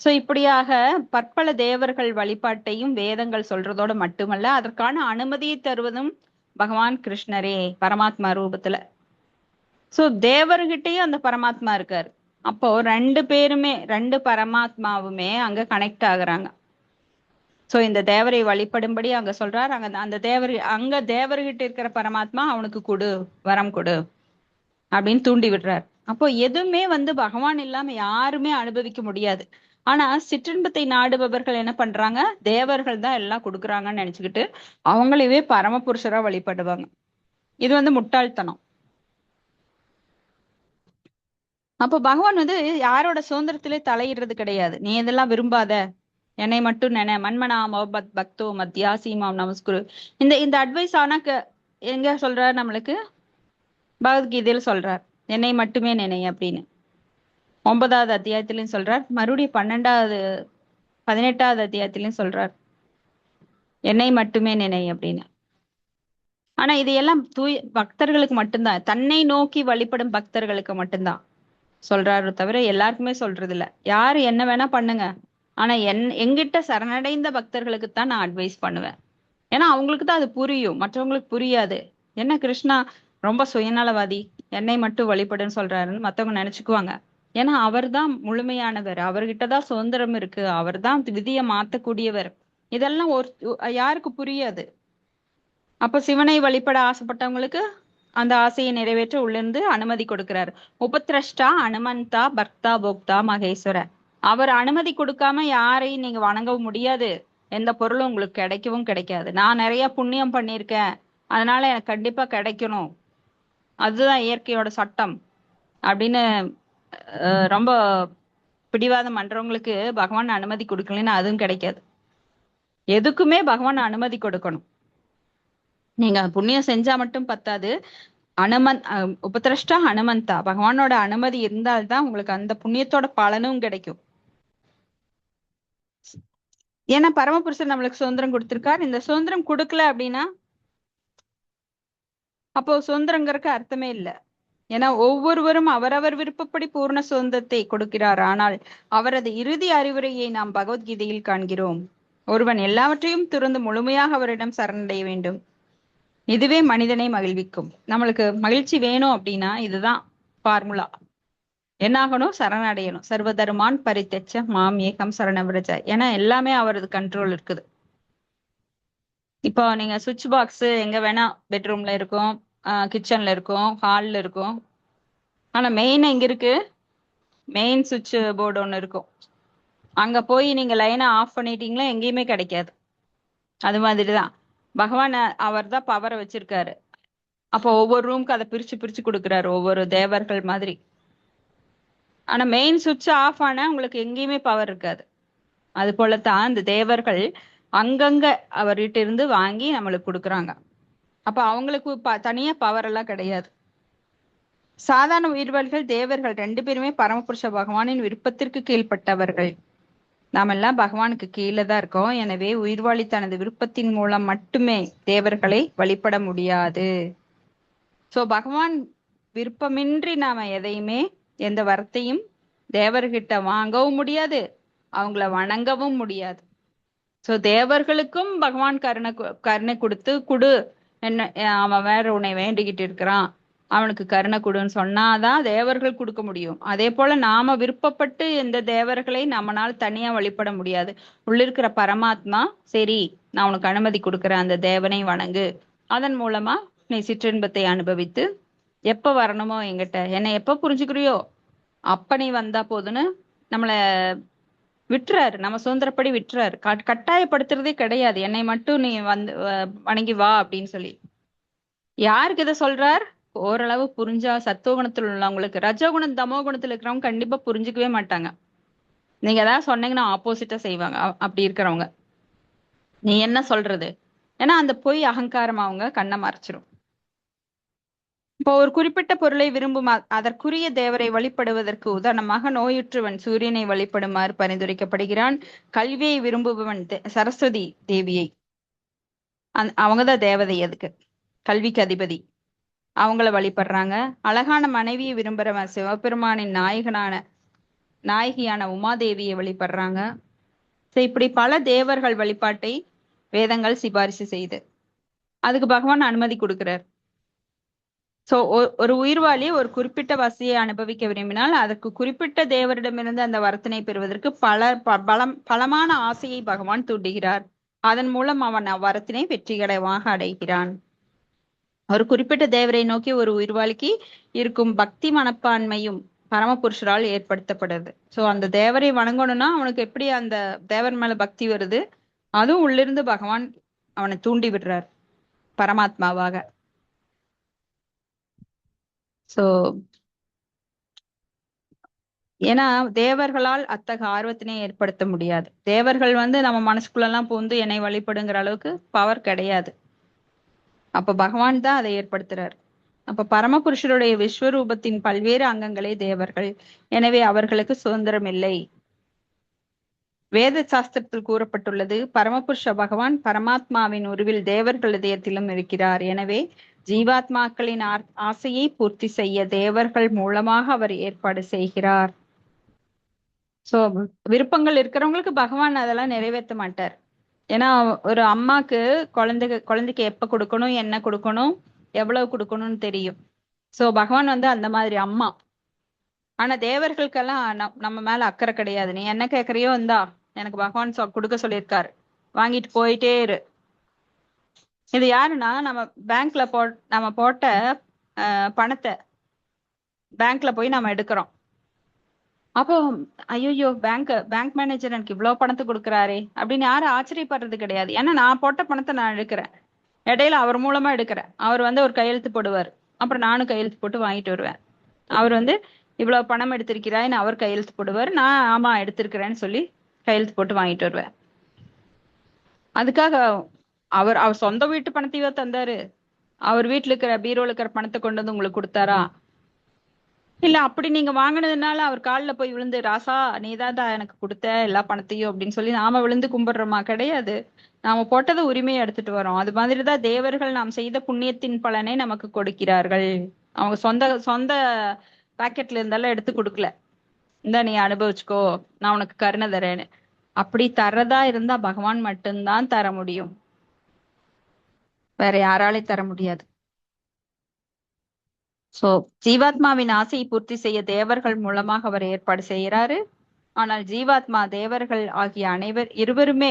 சோ இப்படியாக பற்பல தேவர்கள் வழிபாட்டையும் வேதங்கள் சொல்றதோட மட்டுமல்ல, அதற்கான அனுமதியை தருவதும் பகவான் கிருஷ்ணரே பரமாத்மா ரூபத்துல. சோ தேவர்கிட்டயும் அந்த பரமாத்மா இருக்காரு. அப்போ ரெண்டு பரமாத்மாவுமே அங்க கனெக்ட் ஆகுறாங்க. சோ இந்த தேவரை வழிபடும்படி அங்க சொல்றாரு. அந்த தேவர்கிட்ட இருக்கிற பரமாத்மா அவனுக்கு கொடு, வரம் கொடு அப்படின்னு தூண்டி விடுறார். அப்போ எதுவுமே பகவான் இல்லாம யாருமே அனுபவிக்க முடியாது. ஆனா சிற்றின்பத்தை நாடுபவர்கள் என்ன பண்றாங்க? தேவர்கள் தான் எல்லாம் கொடுக்குறாங்கன்னு நினைச்சுக்கிட்டு அவங்களவே பரமபுருஷரா வழிபடுவாங்க. இது முட்டாள்தனம். அப்போ பகவான் யாரோட சுதந்திரத்திலே தலையிடுறது கிடையாது. நீ இதெல்லாம் விரும்பாத, என்னை மட்டும் நினை, மன்மனாமோ பக்தோ மத்தியாசீமாம் நமஸ்குரு. இந்த அட்வைஸ் ஆனா எங்க சொல்றாரு நம்மளுக்கு? பகவத்கீதையில சொல்றார், என்னை மட்டுமே நினை அப்படின்னு. 9வது அத்தியாயத்திலையும் சொல்றார், மறுபடியும் 18வது அத்தியாயத்திலையும் சொல்றார், என்னை மட்டுமே நினை அப்படின்னு. ஆனா இது எல்லாம் தூய பக்தர்களுக்கு மட்டும்தான், தன்னை நோக்கி வழிபடும் பக்தர்களுக்கு மட்டும்தான் சொல்றாரு, தவிர எல்லாருக்குமே சொல்றது இல்ல. யாரு என்ன வேணா பண்ணுங்க, ஆனா எங்கிட்ட சரணடைந்த பக்தர்களுக்கு தான் நான் அட்வைஸ் பண்ணுவேன். ஏன்னா அவங்களுக்கு தான் அது புரியும், மற்றவங்களுக்கு புரியாது. என்ன கிருஷ்ணா ரொம்ப சுயநலவாதி, என்னை மட்டும் வழிபடுன்னு சொல்றாருன்னு மத்தவங்க நினைச்சுக்குவாங்க. ஏன்னா அவர் தான் முழுமையானவர், அவர்கிட்டதான் சுதந்திரம் இருக்கு, அவர் தான் விதியை மாத்தக்கூடியவர். இதெல்லாம் யாருக்கு புரியாது. அப்ப சிவனை வழிபட ஆசைப்பட்டவங்களுக்கு அந்த ஆசையை நிறைவேற்ற உள்ளிருந்து அனுமதி கொடுக்கிறார். உபத்ரஷ்டா அனுமந்தா பக்தா போக்தா மகேஸ்வர. அவர் அனுமதி கொடுக்காம யாரையும் நீங்க வணங்கவும் முடியாது, எந்த பொருளும் உங்களுக்கு கிடைக்கவும் கிடைக்காது. நான் நிறைய புண்ணியம் பண்ணியிருக்கேன், அதனால எனக்கு கண்டிப்பா கிடைக்கணும், அதுதான் இயற்கையோட சட்டம் அப்படின்னு ரொம்ப பிடிவாதம் பண்றவங்களுக்கு பகவான் அனுமதி கொடுக்கலன்னு அதுவும் கிடைக்காது. எதுக்குமே பகவான் அனுமதி கொடுக்கணும். நீங்க புண்ணியம் செஞ்சா மட்டும் பத்தாது, உபதிரஷ்டா ஹனுமந்தா, பகவானோட அனுமதி இருந்தால்தான் உங்களுக்கு அந்த புண்ணியத்தோட பலனும் கிடைக்கும். ஏன்னா பரமபுருஷன் நம்மளுக்கு சுதந்திரம் கொடுத்திருக்காரு. இந்த சுதந்திரம் கொடுக்கல அப்படின்னா அப்போ சுதந்திரங்கிறதுக்கு அர்த்தமே இல்லை. ஏன்னா ஒவ்வொருவரும் அவரவர் விருப்பப்படி பூர்ண சுதந்திரத்தை கொடுக்கிறார். ஆனால் அவரது இறுதி அறிவுரையை நாம் பகவத்கீதையில் காண்கிறோம். ஒருவன் எல்லாவற்றையும் துறந்து முழுமையாக அவரிடம் சரணடைய வேண்டும், இதுவே மனிதனை மகிழ்விக்கும். நம்மளுக்கு மகிழ்ச்சி வேணும் அப்படின்னா இதுதான் ஃபார்முலா. என்னாகணும்? சரணடையணும். சர்வதர்மான் பரித்தெச்ச மாம் ஏகம் சரணவிரஜ. ஏன்னா எல்லாமே அவரது கண்ட்ரோல் இருக்குது. இப்போ நீங்க சுவிட்ச் பாக்ஸ் எங்க வேணா பெட்ரூம்ல இருக்கும், கிச்சன்ல இருக்கும், ஹால்ல இருக்கும். ஆனா மெயின் எங்க இருக்கு? மெயின் சுவிட்ச் போர்டு ஒண்ணு இருக்கும். அங்க போய் நீங்க லைனை ஆஃப் பண்ணிட்டீங்களா எங்கேயுமே கிடைக்காது. அது மாதிரிதான் பகவான் அவர் தான் பவரை வச்சிருக்காரு. அப்போ ஒவ்வொரு ரூமுக்கு அதை பிரிச்சு பிரிச்சு கொடுக்குறாரு, ஒவ்வொரு தேவர்கள் மாதிரி. ஆனா மெயின் சுவிட்ச் ஆஃப் ஆனா உங்களுக்கு எங்கேயுமே பவர் இருக்காது. அது போலத்தான் இந்த தேவர்கள் அங்கங்க அவர்கிட்ட இருந்து வாங்கி நம்மளுக்கு கொடுக்குறாங்க. அப்ப அவங்களுக்கு தனியா பவர் எல்லாம் கிடையாது. சாதாரண உயிர்வாளிகள் தேவர்கள் ரெண்டு பேருமே பரமபுருஷ பகவானின் விருப்பத்திற்கு கீழ்ப்பட்டவர்கள். நாமெல்லாம் பகவானுக்கு கீழே தான் இருக்கோம். எனவே உயிர்வாளி தனது விருப்பத்தின் மூலம் மட்டுமே தேவர்களை வழிபட முடியாது. சோ பகவான் விருப்பமின்றி நாம எதையுமே எந்த வரத்தையும் தேவர்கிட்ட வாங்கவும் முடியாது, அவங்கள வணங்கவும் முடியாது. சோ தேவர்களுக்கும் பகவான் கருணை கொடுத்து குடு, என்ன அவன் வேற உன்னை வேண்டிக்கிட்டு இருக்கிறான், அவனுக்கு கருணை கொடுன்னு சொன்னாதான் தேவர்கள் கொடுக்க முடியும். அதே போல நாம விருப்பப்பட்டு எந்த தேவர்களை நம்மளால தனியா வழிபட முடியாது. உள்ளிருக்கிற பரமாத்மா சரி நான் உனக்கு அனுமதி கொடுக்குறேன், அந்த தேவனை வணங்கு, அதன் மூலமா நீ சிற்றின்பத்தை அனுபவித்து எப்ப வரணுமோ என்கிட்ட என்னை எப்ப புரிஞ்சுக்கிறியோ அப்ப நீ வந்தா போதுன்னு நம்மள விட்டுறாரு. நம்ம சுதந்திரப்படி விட்டுறாரு. கட்டாயப்படுத்துறதே கிடையாது. என்னை மட்டும் நீ வந்து வணங்கி வா அப்படின்னு சொல்லி. யாருக்கு இதை சொல்றார்? ஓரளவு புரிஞ்சா சத்துவகுணத்துல உள்ளவங்களுக்கு. ரஜோகுணம் தமோகுணத்துல இருக்கிறவங்க கண்டிப்பா புரிஞ்சுக்கவே மாட்டாங்க. நீங்க ஏதாவது சொன்னீங்கன்னா ஆப்போசிட்டா செய்வாங்க. அப்படி இருக்கிறவங்க நீ என்ன சொல்றது, ஏன்னா அந்த பொய் அகங்காரம் அவங்க கண்ணை மறைச்சிரும். இப்போ ஒரு குறிப்பிட்ட பொருளை விரும்பும் அதற்குரிய தேவரை வழிபடுவதற்கு உதாரணமாக நோயுற்றவன் சூரியனை வழிபடுமாறு பரிந்துரைக்கப்படுகிறான். கல்வியை விரும்புபவன் சரஸ்வதி தேவியை, அவங்கதான் தேவதை, அதுக்கு கல்விக்கு அதிபதி, அவங்கள வழிபடுறாங்க. அழகான மனைவியை விரும்புறவன் சிவபெருமானின் நாயகியான உமாதேவியை வழிபடுறாங்க. இப்படி பல தேவர்கள் வழிபாட்டை வேதங்கள் சிபாரிசு செய்து அதுக்கு பகவான் அனுமதி கொடுக்கிறார். சோ ஒரு உயிர்வாளி ஒரு குறிப்பிட்ட வசதியை அனுபவிக்க விரும்பினால் அதற்கு குறிப்பிட்ட தேவரிடமிருந்து அந்த வரத்தினை பெறுவதற்கு பலமான ஆசையை பகவான் தூண்டுகிறார். அதன் மூலம் அவன் அவ்வரத்தினை வெற்றிகரமாக அடைகிறான். ஒரு குறிப்பிட்ட தேவரை நோக்கி ஒரு உயிர்வாளிக்கு இருக்கும் பக்தி மனப்பான்மையும் பரமபுருஷரால் ஏற்படுத்தப்படுது. சோ அந்த தேவரை வணங்கணும்னா அவனுக்கு எப்படி அந்த தேவர் மேல பக்தி வருது, அதுவும் உள்ளிருந்து பகவான் அவனை தூண்டி விடுறார் பரமாத்மாவாக. சோ ஏன்னா தேவர்களால் அத்தகைய ஆர்வத்தினை ஏற்படுத்த முடியாது. தேவர்கள் நம்ம மனசுக்குள்ள எல்லாம் பூந்து என்னை வழிபடுங்கிற அளவுக்கு பவர் கிடையாது. அப்ப பகவான் தான் அதை ஏற்படுத்துறார். அப்ப பரமபுருஷருடைய விஸ்வரூபத்தின் பல்வேறு அங்கங்களே தேவர்கள். எனவே அவர்களுக்கு சுதந்திரம் இல்லை. வேத சாஸ்திரத்தில் கூறப்பட்டுள்ளது, பரமபுருஷ பகவான் பரமாத்மாவின் உருவில் தேவர்கள் இதயத்திலும் இருக்கிறார். எனவே ஜீவாத்மாக்களின் ஆசையை பூர்த்தி செய்ய தேவர்கள் மூலமாக அவர் ஏற்பாடு செய்கிறார். சோ விருப்பங்கள் இருக்கிறவங்களுக்கு பகவான் அதெல்லாம் நிறைவேற்ற மாட்டார். ஏன்னா ஒரு அம்மாக்கு குழந்தைக்கு எப்ப கொடுக்கணும், என்ன கொடுக்கணும், எவ்வளவு கொடுக்கணும்னு தெரியும். சோ பகவான் அந்த மாதிரி அம்மா. ஆனா தேவர்களுக்கெல்லாம் நம்ம மேல அக்கறை கிடையாது. நீ என்ன கேக்குறியோ இந்தா, எனக்கு பகவான் கொடுக்க சொல்லியிருக்காரு, வாங்கிட்டு போயிட்டே இரு. இது யாருன்னா நம்ம பேங்க்ல நம்ம போட்ட பணத்தை பேங்க்ல போய் நம்ம எடுக்கிறோம். அப்போ ஐயோ பேங்க் மேனேஜர் எனக்கு இவ்வளவு பணத்தை கொடுக்குறாரே அப்படின்னு யாரும் ஆச்சரியப்படுறது கிடையாது. ஏன்னா நான் போட்ட பணத்தை நான் எடுக்கிறேன், இடையில அவர் மூலமா எடுக்கிறேன். அவர் ஒரு கையெழுத்து போடுவார், அப்புறம் நானும் கையெழுத்து போட்டு வாங்கிட்டு வருவேன். அவர் இவ்வளவு பணம் எடுத்திருக்கிறாய்ன்னு அவர் கையெழுத்து போடுவார், நான் ஆமா எடுத்திருக்கிறேன்னு சொல்லி கையெழுத்து போட்டு வாங்கிட்டு வருவேன். அதுக்காக அவர் சொந்த வீட்டு பணத்தையோ தந்தாரு, அவர் வீட்டுல இருக்கிற பீரோல இருக்கிற பணத்தை கொண்டு வந்து உங்களுக்கு கொடுத்தாரா? இல்ல அப்படி நீங்க வாங்கினதுனால அவர் காலில் போய் விழுந்து ராசா நீதான் எனக்கு கொடுத்த எல்லா பணத்தையும் அப்படின்னு சொல்லி நாம விழுந்து கும்பிடுறோமா? கிடையாது. நாம போட்டதை உரிமையை எடுத்துட்டு வரோம். அது மாதிரிதான் தேவர்கள் நாம் செய்த புண்ணியத்தின் பலனை நமக்கு கொடுக்கிறார்கள். அவங்க சொந்த பாக்கெட்ல இருந்தாலும் எடுத்து கொடுக்கல, இந்த நீ அனுபவிச்சுக்கோ, நான் உனக்கு கருணை தரேன்னு. அப்படி தரதா இருந்தா பகவான் மட்டும்தான் தர முடியும், வேற யாராலையும் தர முடியாது. சோ ஜீவாத்மாவின் ஆசையை பூர்த்தி செய்ய தேவர்கள் மூலமாக அவர் ஏற்பாடு செய்யறாரு. ஆனால் ஜீவாத்மா தேவர்கள் ஆகிய இருவருமே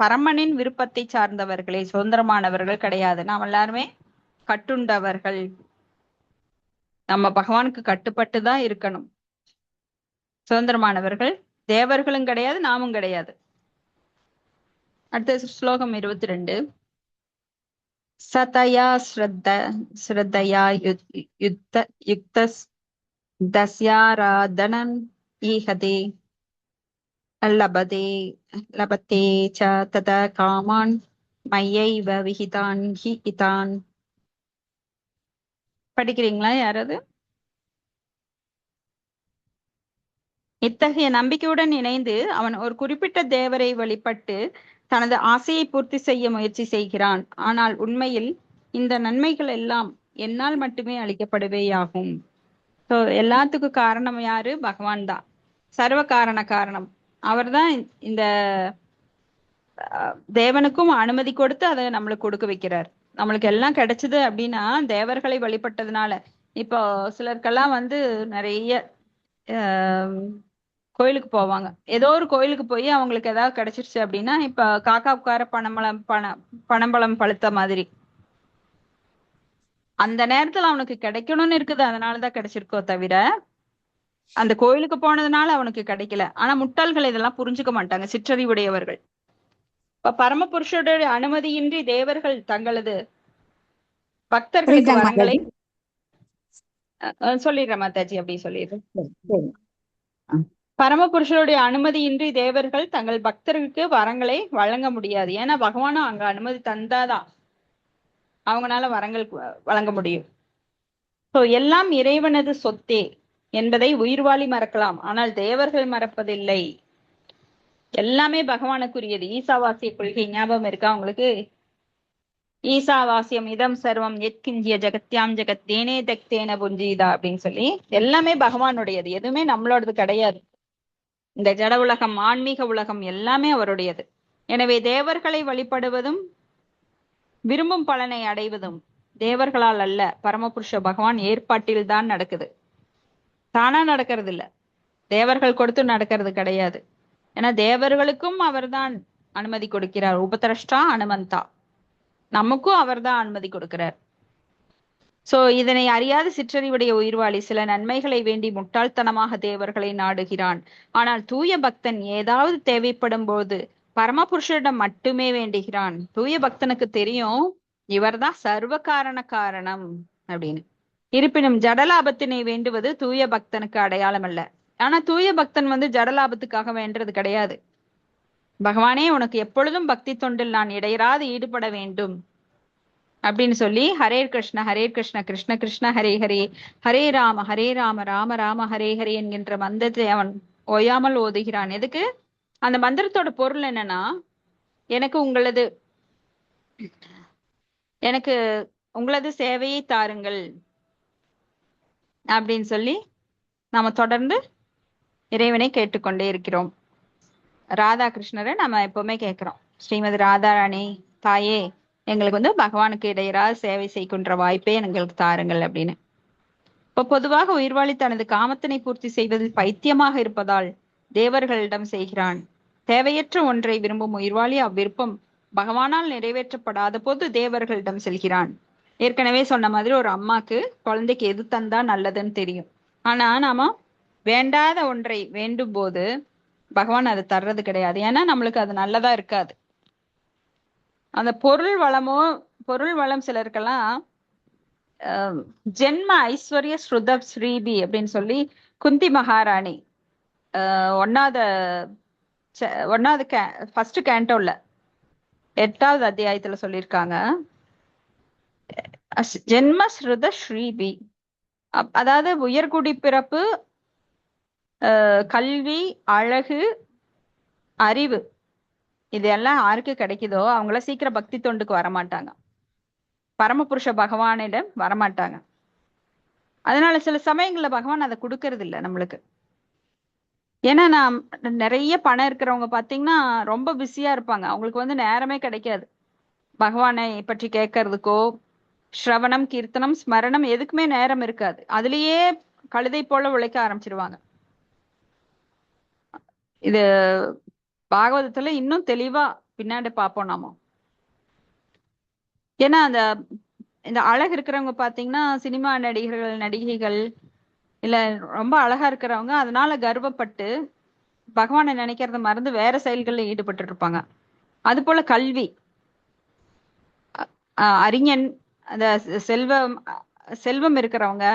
பரமனின் விருப்பத்தை சார்ந்தவர்களே, சுதந்திரமானவர்கள் கிடையாது. நாம் எல்லாருமே கட்டுண்டவர்கள். நம்ம பகவானுக்கு கட்டுப்பட்டுதான் இருக்கணும். சுதந்திரமானவர்கள் தேவர்களும் கிடையாது, நாமும் கிடையாது. அடுத்த ஸ்லோகம் 22. சதயா ஸ்ரத்தயா யுக்தஸ் தஸ்யாராதனன் ஈஹதே லபதே லபத்தே ச தத காமான் மையைவ விஹிதான் ஹி இதான். படிக்கிறீங்களா யாராவது? இத்தகைய நம்பிக்கையுடன் இணைந்து அவன் ஒரு குறிப்பிட்ட தேவரை வழிபட்டு தனது ஆசையை பூர்த்தி செய்ய முயற்சி செய்கிறான். ஆனால் உண்மையில் இந்த நன்மைகள் எல்லாம் என்னால் மட்டுமே அளிக்கப்படுவேயாகும். ஸோ எல்லாத்துக்கும் காரணம் யாரு? பகவான் தான். சர்வ காரணம். அவர்தான் இந்த தேவனுக்கும் அனுமதி கொடுத்து அதை நம்மளுக்கு கொடுக்க வைக்கிறார். நம்மளுக்கு எல்லாம் கிடைச்சது அப்படின்னா தேவர்களை வழிபட்டதுனால. இப்போ சிலருக்கெல்லாம் நிறைய கோயிலுக்கு போவாங்க. ஏதோ ஒரு கோயிலுக்கு போய் அவங்களுக்கு ஏதாவது கிடைச்சிருச்சு அப்படின்னா, இப்ப காக்கா உட்கார பனம்பழம் பழுத்த மாதிரி அந்த நேரத்துல அவனுக்கு கிடைக்கணும்னு இருக்குது, அதனாலதான் கிடைச்சிருக்கோ தவிர அந்த கோயிலுக்கு போனதுனால அவனுக்கு கிடைக்கல. ஆனா முட்டாள்கள் இதெல்லாம் புரிஞ்சுக்க மாட்டாங்க, சிற்றறிவுடையவர்கள். இப்ப பரமபுருஷருடைய அனுமதியின்றி தேவர்கள் தங்களது பக்தர்களுக்கு வரங்களை சொல்லிடுறேன் மாதாஜி, அப்படி சொல்லிடுறேன். பரமபுருஷருடைய அனுமதியின்றி தேவர்கள் தங்கள் பக்தர்களுக்கு வரங்களை வழங்க முடியாது. ஏன்னா பகவானும் அங்க அனுமதி தந்தாதான் அவங்களால வரங்கள் வழங்க முடியும். சோ எல்லாம் இறைவனது சொத்தே என்பதை உயிர்வாளி மறக்கலாம், ஆனால் தேவர்கள் மறப்பதில்லை. எல்லாமே பகவானுக்குரியது. ஈசாவாசிய கொள்கை ஞாபகம் இருக்கா உங்களுக்கு? ஈசாவாசியம் இதம் சர்வம் எத்கிஞ்சிய ஜெகத்யாம் ஜெகத் தேனே தக்தேன புஞ்சீதா அப்படின்னு சொல்லி எல்லாமே பகவானுடையது, எதுவுமே நம்மளோடது கிடையாது. இந்த ஜட உலகம், ஆன்மீக உலகம் எல்லாமே அவருடையது. எனவே தேவர்களை வழிபடுவதும் விரும்பும் பலனை அடைவதும் தேவர்களால் அல்ல, பரமபுருஷ பகவான் ஏற்பாட்டில் தான் நடக்குது. தானா நடக்கிறது இல்ல, தேவர்கள் கொடுத்து நடக்கிறது கிடையாது. ஏன்னா தேவர்களுக்கும் அவர்தான் அனுமதி கொடுக்கிறார். உபதிரஷ்டா அனுமந்தா, நமக்கும் அவர்தான் அனுமதி கொடுக்கிறார். சோ இதனை அறியாத சிற்றறிவுடைய உயிர்வாளி சில நன்மைகளை வேண்டி முட்டாள்தனமாக தேவர்களை நாடுகிறான். ஆனால் தூய பக்தன் ஏதாவது தேவைப்படும் போது பரமபுருஷரிடம் மட்டுமே வேண்டுகிறான். தூய பக்தனுக்கு தெரியும் இவர்தான் சர்வ காரணம் அப்படின்னு. இருப்பினும் ஜடலாபத்தினை வேண்டுவது தூய பக்தனுக்கு அடையாளம் அல்ல. ஆனா தூய பக்தன் ஜடலாபத்துக்காக வேண்டது கிடையாது. பகவானே, உனக்கு எப்பொழுதும் பக்தி தொண்டில் நான் இடையராது ஈடுபட வேண்டும் அப்படின்னு சொல்லி ஹரே கிருஷ்ண கிருஷ்ண கிருஷ்ண ஹரே ஹரே, ஹரே ராம ராம ராம ஹரே ஹரே என்கின்ற மந்திரத்தை அவன் ஓயாமல் ஓதுகிறான். எதுக்கு? அந்த மந்திரத்தோட பொருள் என்னன்னா, எனக்கு உங்களது சேவையை தாருங்கள் அப்படின்னு சொல்லி நாம தொடர்ந்து இறைவனை கேட்டுக்கொண்டே இருக்கிறோம். ராதா கிருஷ்ணரை நம்ம எப்பவுமே கேட்கிறோம், ஸ்ரீமதி ராதாராணி தாயே, எங்களுக்கு பகவானுக்கு இடையராது சேவை செய்கின்ற வாய்ப்பே எங்களுக்கு தாருங்கள் அப்படின்னு. இப்ப பொதுவாக உயிர்வாளி தனது காமத்தினை பூர்த்தி செய்வதில் பைத்தியமாக இருப்பதால் தேவர்களிடம் செய்கிறான். தேவையற்ற ஒன்றை விரும்பும் உயிர்வாளி அவ்விருப்பம் பகவானால் நிறைவேற்றப்படாத போது தேவர்களிடம் செல்கிறான். ஏற்கனவே சொன்ன மாதிரி ஒரு அம்மாக்கு குழந்தைக்கு எது தந்தா நல்லதுன்னு தெரியும். ஆனா நாம வேண்டாத ஒன்றை வேண்டும் போது பகவான் அதை தர்றது கிடையாது. ஏன்னா நம்மளுக்கு அது நல்லதா இருக்காது. அந்த பொருள் வளம் சிலருக்கெல்லாம் ஜென்ம ஐஸ்வர்ய ஸ்ருதப் ஸ்ரீபி அப்படின்னு சொல்லி குந்தி மகாராணி ஒன்னாவது ஃபர்ஸ்ட் கேண்டோல 8வது அத்தியாயத்துல சொல்லியிருக்காங்க, ஜென்ம ஸ்ருத ஸ்ரீபி. அதாவது உயர்குடி பிறப்பு, கல்வி, அழகு, அறிவு, இதெல்லாம் யாருக்கு கிடைக்குதோ அவங்கள சீக்கிரம் பக்தி தொண்டுக்கு வரமாட்டாங்க, பரமபுருஷ பகவானிடம் வரமாட்டாங்க. அதனால சில சமயங்கள்ல பகவான் அதை கொடுக்கறது இல்லை நம்மளுக்கு. ஏன்னா நான் நிறைய பணம் இருக்கிறவங்க பாத்தீங்கன்னா ரொம்ப பிஸியா இருப்பாங்க, அவங்களுக்கு நேரமே கிடைக்காது பகவானை பற்றி கேட்கறதுக்கோ, ஸ்ரவணம், கீர்த்தனம், ஸ்மரணம் எதுக்குமே நேரம் இருக்காது. அதுலயே கழுதை போல உழைக்க ஆரம்பிச்சிருவாங்க. இது பாகவதத்துல இன்னும் தெளிவா பின்னாடி பார்ப்போம் நாம. ஏன்னா இந்த அழகு இருக்கிறவங்க பாத்தீங்கன்னா சினிமா நடிகர்கள், நடிகைகள், இல்ல ரொம்ப அழகா இருக்கிறவங்க அதனால கர்வப்பட்டு பகவானை நினைக்கிறத மறந்து வேற செயல்கள்ல ஈடுபட்டு இருப்பாங்க. அது போல கல்வி, அறிஞன், அந்த செல்வம் இருக்கிறவங்க,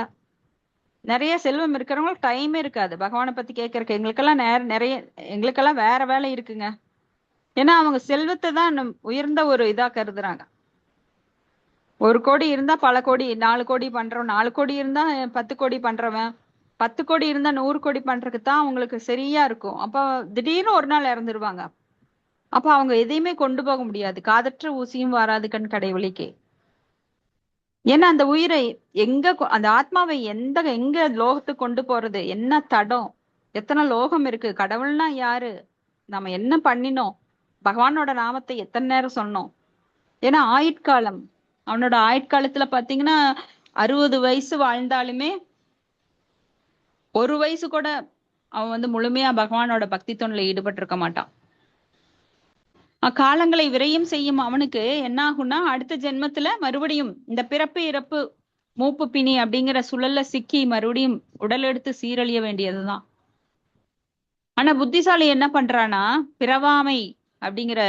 நிறைய செல்வம் இருக்கிறவங்களுக்கு டைமே இருக்காது பகவானை பத்தி கேட்கறக்கு. எங்களுக்கெல்லாம் நிறைய எங்களுக்கெல்லாம் வேற வேலை இருக்குங்க. ஏன்னா அவங்க செல்வத்தை தான் உயர்ந்த ஒரு இதா கருதுறாங்க. 1 கோடி இருந்தா பல கோடி, 4 கோடி பண்றவன், 4 கோடி இருந்தா 10 கோடி பண்றவன், 10 கோடி இருந்தா 100 கோடி பண்றதுக்கு தான் அவங்களுக்கு சரியா இருக்கும். அப்ப திடீர்னு ஒரு நாள் இறந்துருவாங்க. அப்ப அவங்க எதையுமே கொண்டு போக முடியாது. காதற்ற ஊசியும் வராது கண் கடைவழிக்கு. ஏன்னா அந்த உயிரை அந்த ஆத்மாவை எங்க லோகத்துக்கு கொண்டு போறது? என்ன தடம்? எத்தனை லோகம் இருக்கு? கடவுள்னா யாரு? நம்ம என்ன பண்ணினோம்? பகவானோட நாமத்தை எத்தனை நேரம் சொன்னோம்? ஏன்னா ஆயுட்காலம், அவனோட ஆயுட்காலத்துல பாத்தீங்கன்னா 60 வயசு வாழ்ந்தாலுமே 1 வயசு கூட அவன் முழுமையா பகவானோட பக்தி தொண்டில ஈடுபட்டு இருக்க மாட்டான். காலங்களை விரயம் செய்யும் அவனுக்கு என்ன ஆகும்னா, அடுத்த ஜென்மத்துல மறுபடியும் இந்த பிறப்பு இறப்பு மூப்பு பிணி அப்படிங்கிற சுழல்ல சிக்கி மறுபடியும் உடல் எடுத்து சீரழிய வேண்டியதுதான். ஆனா புத்திசாலி என்ன பண்றானா, பிறவாமை அப்படிங்கிற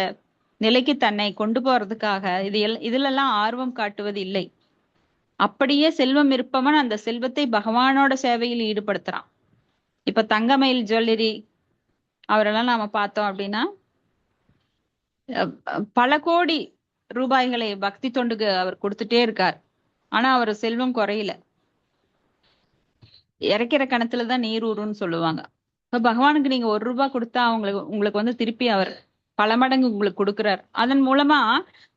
நிலைக்கு தன்னை கொண்டு போறதுக்காக இதுலெல்லாம் ஆர்வம் காட்டுவது இல்லை. அப்படியே செல்வம் இருப்பவன் அந்த செல்வத்தை பகவானோட சேவையில் ஈடுபடுத்துறான். இப்ப தங்கமயில் ஜுவல்லரி அவரெல்லாம் நாம பார்த்தோம் அப்படின்னா பல கோடி ரூபாய்களை பக்தி தொண்டுக்கு அவர் கொடுத்துட்டே இருக்கார். ஆனா அவர் செல்வம் குறையல. இறைக்கிற கணத்துலதான் நீர் ஊறுன்னு சொல்லுவாங்க. இப்ப பகவானுக்கு நீங்க 1 ரூபாய் கொடுத்தா உங்களுக்கு திருப்பி அவர் பல மடங்கு உங்களுக்கு கொடுக்குறார். அதன் மூலமா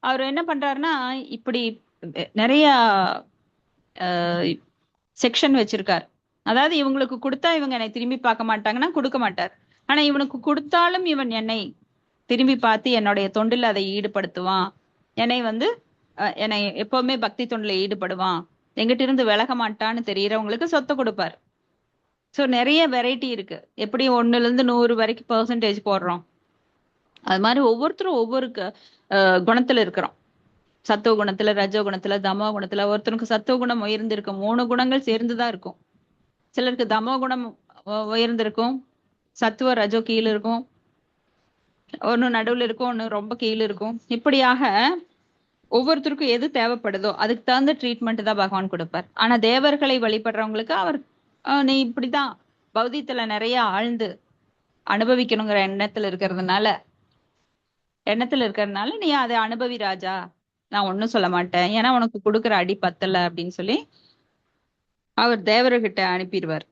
அவர் என்ன பண்றாருன்னா, இப்படி நிறைய செக்ஷன் வச்சிருக்கார். அதாவது இவங்களுக்கு கொடுத்தா இவங்க என்னை திரும்பி பார்க்க மாட்டாங்கன்னா கொடுக்க மாட்டார். ஆனா இவனுக்கு கொடுத்தாலும் இவன் என்னை திரும்பி பார்த்து என்னுடைய தொண்டில் அதை ஈடுபடுத்துவான். என்னை எப்பவுமே பக்தி தொண்டில ஈடுபடுவான், எங்கிட்ட இருந்து விலக மாட்டான்னு தெரியறவங்களுக்கு சொத்தை கொடுப்பார். சோ நிறைய வெரைட்டி இருக்கு. எப்படி 1ல இருந்து 100 வரைக்கும் பெர்சன்டேஜ் போடுறோம், அது மாதிரி ஒவ்வொருத்தரும் ஒவ்வொரு குணத்துல இருக்கிறோம். சத்துவ குணத்துல, ரஜோ குணத்துல, தமோ குணத்துல. ஒருத்தருக்கு சத்துவ குணம் உயர்ந்திருக்கும், 3 குணங்கள் சேர்ந்துதான் இருக்கும். சிலருக்கு தமோ குணம் உயர்ந்திருக்கும், சத்துவ ரஜோ கீழே இருக்கும், ஒண்ணு நடுவுல இருக்கும், ஒண்ணு ரொம்ப கீழே இருக்கும். இப்படியாக ஒவ்வொருத்தருக்கும் எது தேவைப்படுதோ அதுக்கு தகுந்த ட்ரீட்மெண்ட் தான் பகவான் கொடுப்பார். ஆனா தேவர்களை வழிபடுறவங்களுக்கு அவர் நீ இப்படிதான் பௌதியத்துல நிறைய ஆழ்ந்து அனுபவிக்கணுங்கிற எண்ணத்துல இருக்கிறதுனால நீ அதை அனுபவி ராஜா, நான் ஒண்ணும் சொல்ல மாட்டேன், ஏன்னா உனக்கு கொடுக்குற அடி பத்தல அப்படின்னு சொல்லி அவர் தேவர்கிட்ட அனுப்பிடுவார்.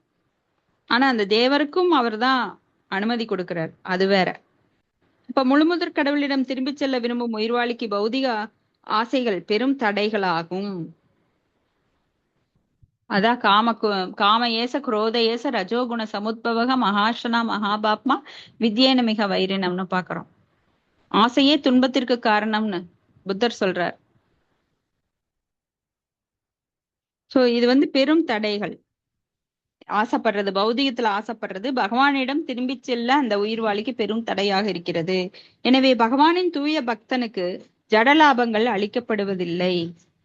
ஆனா அந்த தேவருக்கும் அவர் தான் அனுமதி கொடுக்கிறார், அது வேற. இப்ப முழுமுதற் கடவுளிடம் திரும்பி செல்ல விரும்பும் உயிர்வாளிக்கு பௌதிக ஆசைகள் பெரும் தடைகளாகும். அதான் காம ஏச குரோத ஏச ரஜோகுண சமுத்பவக மகாஷனா மகாபாப்மா வித்யேன மிக வைரினம்னு பாக்குறோம். ஆசையே துன்பத்திற்கு காரணம்னு புத்தர் சொல்றார். சோ இது பெரும் தடைகள். ஆசைப்படுறது, பௌதிகத்துல ஆசைப்படுறது பகவானிடம் திரும்பி செல்ல அந்த உயிர்வாளிக்கு பெரும் தடையாக இருக்கிறது. எனவே பகவானின் தூய பக்தனுக்கு ஜடலாபங்கள் அளிக்கப்படுவதில்லை.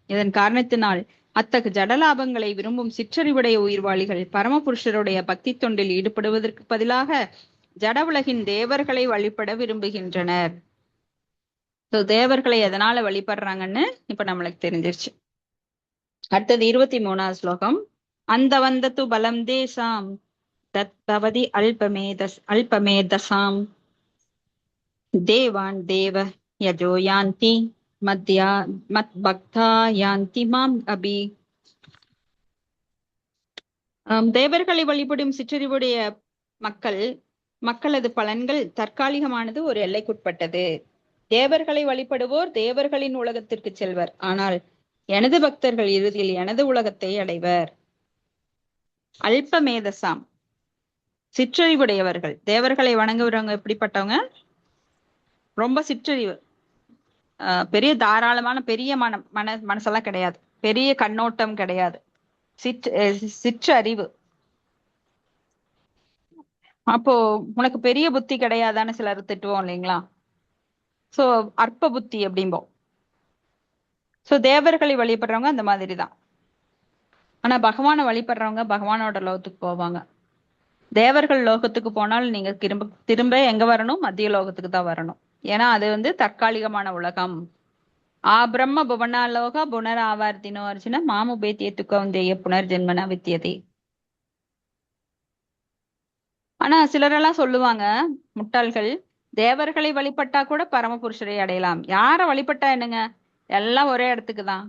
இதன் காரணத்தினால் அத்தகு ஜடலாபங்களை விரும்பும் சிற்றறிவுடைய உயிர்வாளிகள் பரமபுருஷருடைய பக்தி தொண்டில் ஈடுபடுவதற்கு பதிலாக ஜட உலகின் தேவர்களை வழிபட விரும்புகின்றனர். தேவர்களை எதனால வழிபடுறாங்கன்னு இப்ப நம்மளுக்கு தெரிஞ்சிருச்சு. அடுத்தது 23வது ஸ்லோகம். அந்த வந்தது பலம் தேசாம் தத்தவதி அல்பமேதசாம் தேவான் தேவ யஜோ யாந்தி மத் பக்தா யாந்தி மாம் அபி. தேவர்களை வழிபடும் சிற்றறிவுடைய மக்களது பலன்கள் தற்காலிகமானது, ஒரு எல்லைக்குட்பட்டது. தேவர்களை வழிபடுவோர் தேவர்களின் உலகத்திற்கு செல்வர், ஆனால் எனது பக்தர்கள் இறுதியில் எனது உலகத்தை அடைவர். அல்பமேதசாம், சிற்றறிவுடையவர்கள். தேவர்களை வணங்குறவங்க எப்படிப்பட்டவங்க? ரொம்ப சிற்றறிவு, பெரிய தாராளமான பெரிய மனசெல்லாம் கிடையாது, பெரிய கண்ணோட்டம் கிடையாது, சிற்றறிவு. அப்போ உனக்கு பெரிய புத்தி கிடையாதான்னு சிலர் திட்டுவோம் இல்லைங்களா? சோ அற்ப புத்தி அப்படிம்போம். சோ தேவர்களை வழிபடுறவங்க அந்த மாதிரிதான். ஆனா பகவானை வழிபடுறவங்க பகவானோட லோகத்துக்கு போவாங்க. தேவர்கள் லோகத்துக்கு போனால் நீங்க திரும்ப எங்க வரணும்? மத்திய லோகத்துக்கு தான் வரணும். ஏன்னா அது தற்காலிகமான உலகம். பிரம்ம புவனாலோக புனராவர்த்தினோ அர்ஜுன மாமுபேத்திய துக்கவுந்தேய புனர்ஜென்மன வித்தியதே. ஆனா சிலரெல்லாம் சொல்லுவாங்க, முட்டாள்கள், தேவர்களை வழிபட்டா கூட பரமபுருஷரை அடையலாம். யார வழிபட்டா என்னங்க, எல்லாம் ஒரே இடத்துக்கு தான்.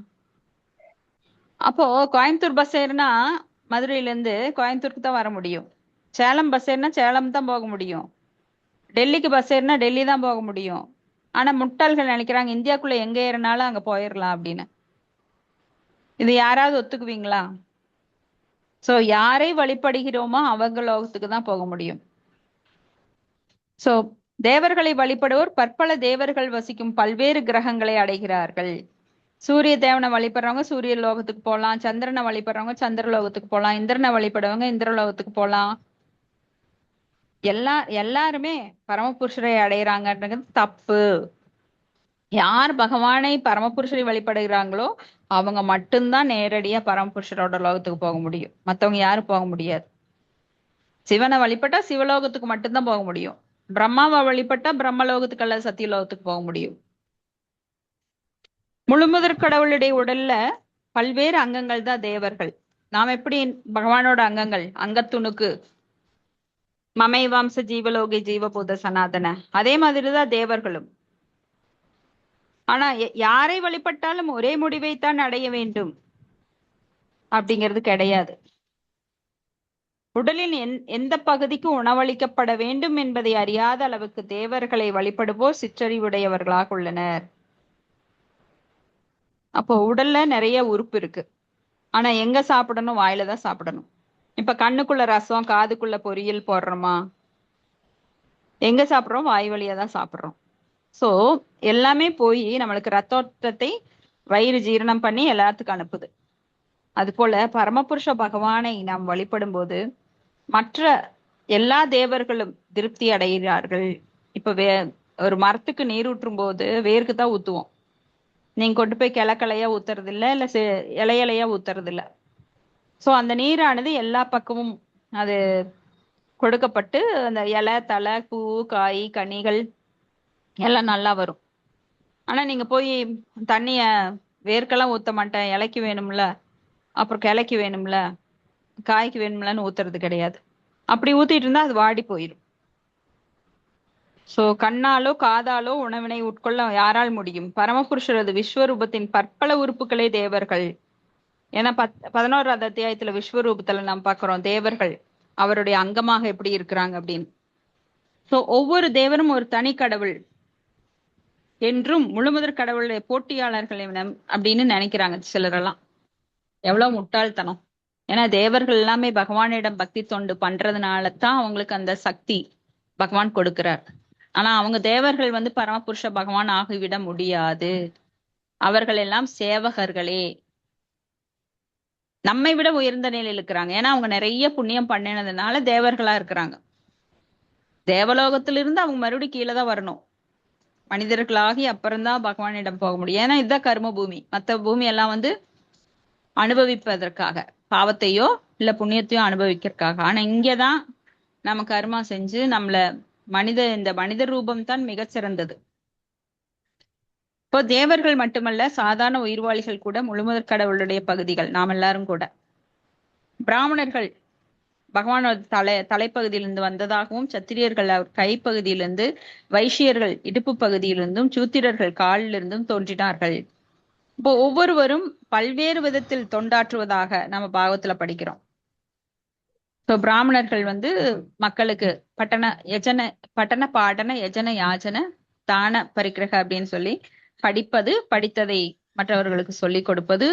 அப்போ கோயம்புத்தூர் பஸ் ஏறினா மதுரையில இருந்து கோயம்புத்தூருக்கு தான் வர முடியும். சேலம் பஸ் ஏறினா சேலம் தான் போக முடியும். டெல்லிக்கு பஸ் ஏறினா டெல்லி தான் போக முடியும். ஆனா முட்டாள்கள் நினைக்கிறாங்க இந்தியாக்குள்ள எங்க ஏறினாலும் அங்க போயிடலாம் அப்படின்னு. இது யாராவது ஒத்துக்குவீங்களா? சோ யாரை வழிபடுகிறோமோ அவங்க லோகத்துக்கு தான் போக முடியும். சோ தேவர்களை வழிபடுவோர் பற்பல தேவர்கள் வசிக்கும் பல்வேறு கிரகங்களை அடைகிறார்கள். சூரிய தேவனை வழிபடுறவங்க சூரிய லோகத்துக்கு போகலாம், சந்திரனை வழிபடுறவங்க சந்திர லோகத்துக்கு போகலாம், இந்திரனை வழிபடுறவங்க இந்திர லோகத்துக்கு போகலாம். எல்லாருமே பரமபுருஷரை அடையிறாங்கன்றது தப்பு. யார் பகவானை பரமபுருஷரை வழிபடுகிறாங்களோ அவங்க மட்டும்தான் நேரடியா பரமபுருஷரோட லோகத்துக்கு போக முடியும். மத்தவங்க யாரும் போக முடியாது. சிவனை வழிபட்டா சிவலோகத்துக்கு மட்டும்தான் போக முடியும். பிரம்மாவை வழிபட்டா பிரம்மலோகத்துக்கு அல்லது சத்தியலோகத்துக்கு போக முடியும். முழுமுதற் கடவுளுடைய உடல்ல பல்வேறு அங்கங்கள் தான் தேவர்கள். நாம் எப்படி பகவானோட அங்கங்கள், அங்கத்துணுக்கு மமை வம்ச ஜீவலோகி ஜீவபூத சனாதன, அதே மாதிரிதான் தேவர்களும். ஆனா யாரை வழிபட்டாலும் ஒரே முடிவைத்தான் அடைய வேண்டும் அப்படிங்கிறது கிடையாது. உடலின் எந்த பகுதிக்கு உணவளிக்கப்பட வேண்டும் என்பதை அறியாத அளவுக்கு தேவர்களை வழிபடுவோர் சிற்றறிவுடையவர்களாக உள்ளனர். அப்போ உடல்ல நிறைய உறுப்பு இருக்கு. ஆனா எங்க சாப்பிடணும்? வாயில தான் சாப்பிடணும். இப்ப கண்ணுக்குள்ள ரசம், காதுக்குள்ள பொரியல் போடுறோமா? எங்க சாப்பிடுறோம்? வாய் வழியா தான் சாப்பிடுறோம். சோ எல்லாமே போய் நம்மளுக்கு ரத்தோட்டத்தை வயிறு ஜீரணம் பண்ணி எல்லாத்துக்கும் அனுப்புது. அது போல பரமபுருஷ பகவானை நாம் வழிபடும் போது மற்ற எல்லா தேவர்களும் திருப்தி அடைகிறார்கள். இப்ப ஒரு மரத்துக்கு நீர் ஊற்றும் போது வேருக்கு தான் ஊத்துவோம். நீங்க கொண்டு போய் கிளக்கலையா ஊத்துறது இல்ல, இல்ல இலையிலையா ஊத்துறது இல்ல. சோ அந்த நீரானது எல்லா பக்கமும் அது கொடுக்கப்பட்டு அந்த இலை, தலை, பூ, காய், கனிகள் எல்லாம் நல்லா வரும். ஆனா நீங்க போய் தண்ணிய வேர்க்கெல்லாம் ஊத்த மாட்டேன், இலைக்கு வேணும்ல, அப்புறம் கிளைக்கு வேணும்ல, காய்க்கு வேணும்லன்னு ஊத்துறது கிடையாது. அப்படி ஊத்திட்டு இருந்தா அது வாடி போயிடும். சோ கண்ணாலோ காதாலோ உணவினை உட்கொள்ள யாரால் முடியும்? பரமபுருஷரது விஸ்வரூபத்தின் பற்பல உறுப்புகளே தேவர்கள். ஏன்னா 11வது அத்தியாயத்துல விஸ்வரூபத்துல நாம் பார்க்கிறோம் தேவர்கள் அவருடைய அங்கமாக எப்படி இருக்கிறாங்க அப்படின்னு. சோ ஒவ்வொரு தேவரும் ஒரு தனி கடவுள் என்றும் முழுமுதற் கடவுளுடைய போட்டியாளர்கள் அப்படின்னு நினைக்கிறாங்க சிலரெல்லாம். எவ்வளவு முட்டாள்தனம்! ஏன்னா தேவர்கள் எல்லாமே பகவானிடம் பக்தி தொண்டு பண்றதுனால தான் அவங்களுக்கு அந்த சக்தி பகவான் கொடுக்கிறார். ஆனா அவங்க தேவர்கள் பரமபுருஷ பகவான் ஆகிவிட முடியாது. அவர்கள் எல்லாம் சேவகர்களே, நம்மை விட உயர்ந்த நிலையில் இருக்கிறாங்க. ஏன்னா அவங்க நிறைய புண்ணியம் பண்ணினதுனால தேவர்களா இருக்கிறாங்க. தேவலோகத்திலிருந்து அவங்க மறுபடியும் கீழே தான் வரணும். மனிதர்களாகி அப்புறம்தான் பகவானிடம் போக முடியும். ஏன்னா இதுதான் கர்ம பூமி. மற்ற பூமி எல்லாம் அனுபவிப்பதற்காக, பாவத்தையோ இல்ல புண்ணியத்தையோ அனுபவிக்கிறதுக்காக. ஆனா இங்கதான் நம்ம கர்மா செஞ்சு நம்மள இந்த மனித ரூபம் தான் மிகச் சிறந்தது. இப்போ தேவர்கள் மட்டுமல்ல, சாதாரண உயிர்வாளிகள் கூட முழுமுதற் கடவுளுடைய பகுதிகள். நாம் எல்லாரும் கூட பிராமணர்கள் பகவானோட தலைப்பகுதியிலிருந்து வந்ததாகவும், சத்திரியர்கள் அவர் கைப்பகுதியிலிருந்து, வைசியர்கள் இடுப்பு பகுதியிலிருந்தும், சூத்திரர்கள் காலிலிருந்தும் தோன்றினார்கள். இப்போ ஒவ்வொருவரும் பல்வேறு விதத்தில் தொண்டாற்றுவதாக நம்ம பாகவத்துல படிக்கிறோம். இப்போ பிராமணர்கள் மக்களுக்கு பட்டன பாடன யஜன யாஜன தான பரிக்கிரக அப்படின்னு சொல்லி படித்ததை மற்றவர்களுக்கு சொல்லி கொடுப்பது,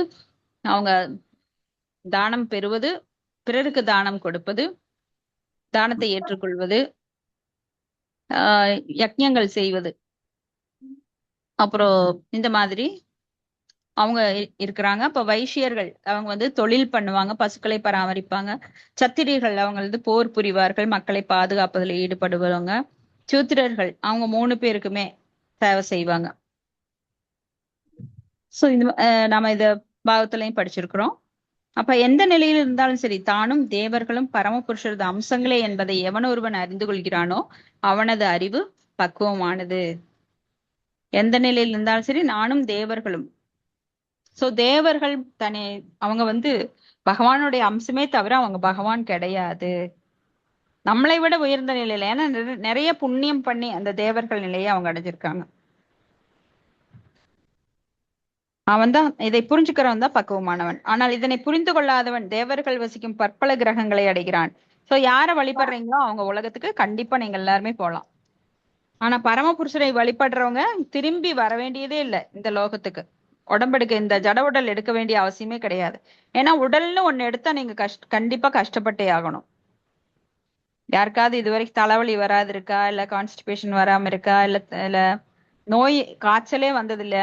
அவங்க தானம் பெறுவது, பிறருக்கு தானம் கொடுப்பது, தானத்தை ஏற்றுக்கொள்வது, யக்ஞங்கள் செய்வது, அப்புறம் இந்த மாதிரி அவங்க இருக்கிறாங்க. அப்ப வைசியர்கள் அவங்க தொழில் பண்ணுவாங்க, பசுக்களை பராமரிப்பாங்க. சத்திரியர்கள் அவங்க போர் புரிவார்கள், மக்களை பாதுகாப்பதில் ஈடுபடுவாங்க. சூத்திரர்கள் அவங்க 3 பேருக்குமே சேவை செய்வாங்க. சோ இந்த நாம இத பாகத்திலையும் படிச்சிருக்கிறோம். அப்ப எந்த நிலையில் இருந்தாலும் சரி, தானும் தேவர்களும் பரமபுருஷரது அம்சங்களே என்பதை எவன் ஒருவன் அறிந்து கொள்கிறானோ அவனது அறிவு பக்குவமானது. எந்த நிலையில் இருந்தாலும் சரி, நானும் தேவர்களும். சோ தேவர்கள் அவங்க பகவானுடைய அம்சமே தவிர அவங்க பகவான் கிடையாது. நம்மளை விட உயர்ந்த நிலையில. ஏன்னா நிறைய புண்ணியம் பண்ணி அந்த தேவர்கள் நிலையை அவங்க அடைஞ்சிருக்காங்க. அவன் தான் இதை புரிஞ்சுக்கிறவன் தான் பக்குவமானவன். ஆனால் இதனை புரிந்து கொள்ளாதவன் தேவர்கள் வசிக்கும் பற்பல கிரகங்களை அடைகிறான். சோ யாரை வழிபடுறீங்களோ அவங்க உலகத்துக்கு கண்டிப்பா நீங்க எல்லாருமே போலாம். ஆனா பரமபுருஷரை வழிபடுறவங்க திரும்பி வர வேண்டியதே இல்லை இந்த லோகத்துக்கு. உடம்பெடுக்க இந்த ஜட உடல் எடுக்க வேண்டிய அவசியமே கிடையாது. ஏன்னா உடல்னு ஒண்ணு எடுத்தா நீங்க கண்டிப்பா கஷ்டப்பட்டே ஆகணும். யாருக்காவது இது வரைக்கும் தலைவலி வராது இருக்கா, இல்ல கான்ஸ்டிபேஷன் வராம இருக்கா, இல்ல நோய் காய்ச்சலே வந்தது இல்ல,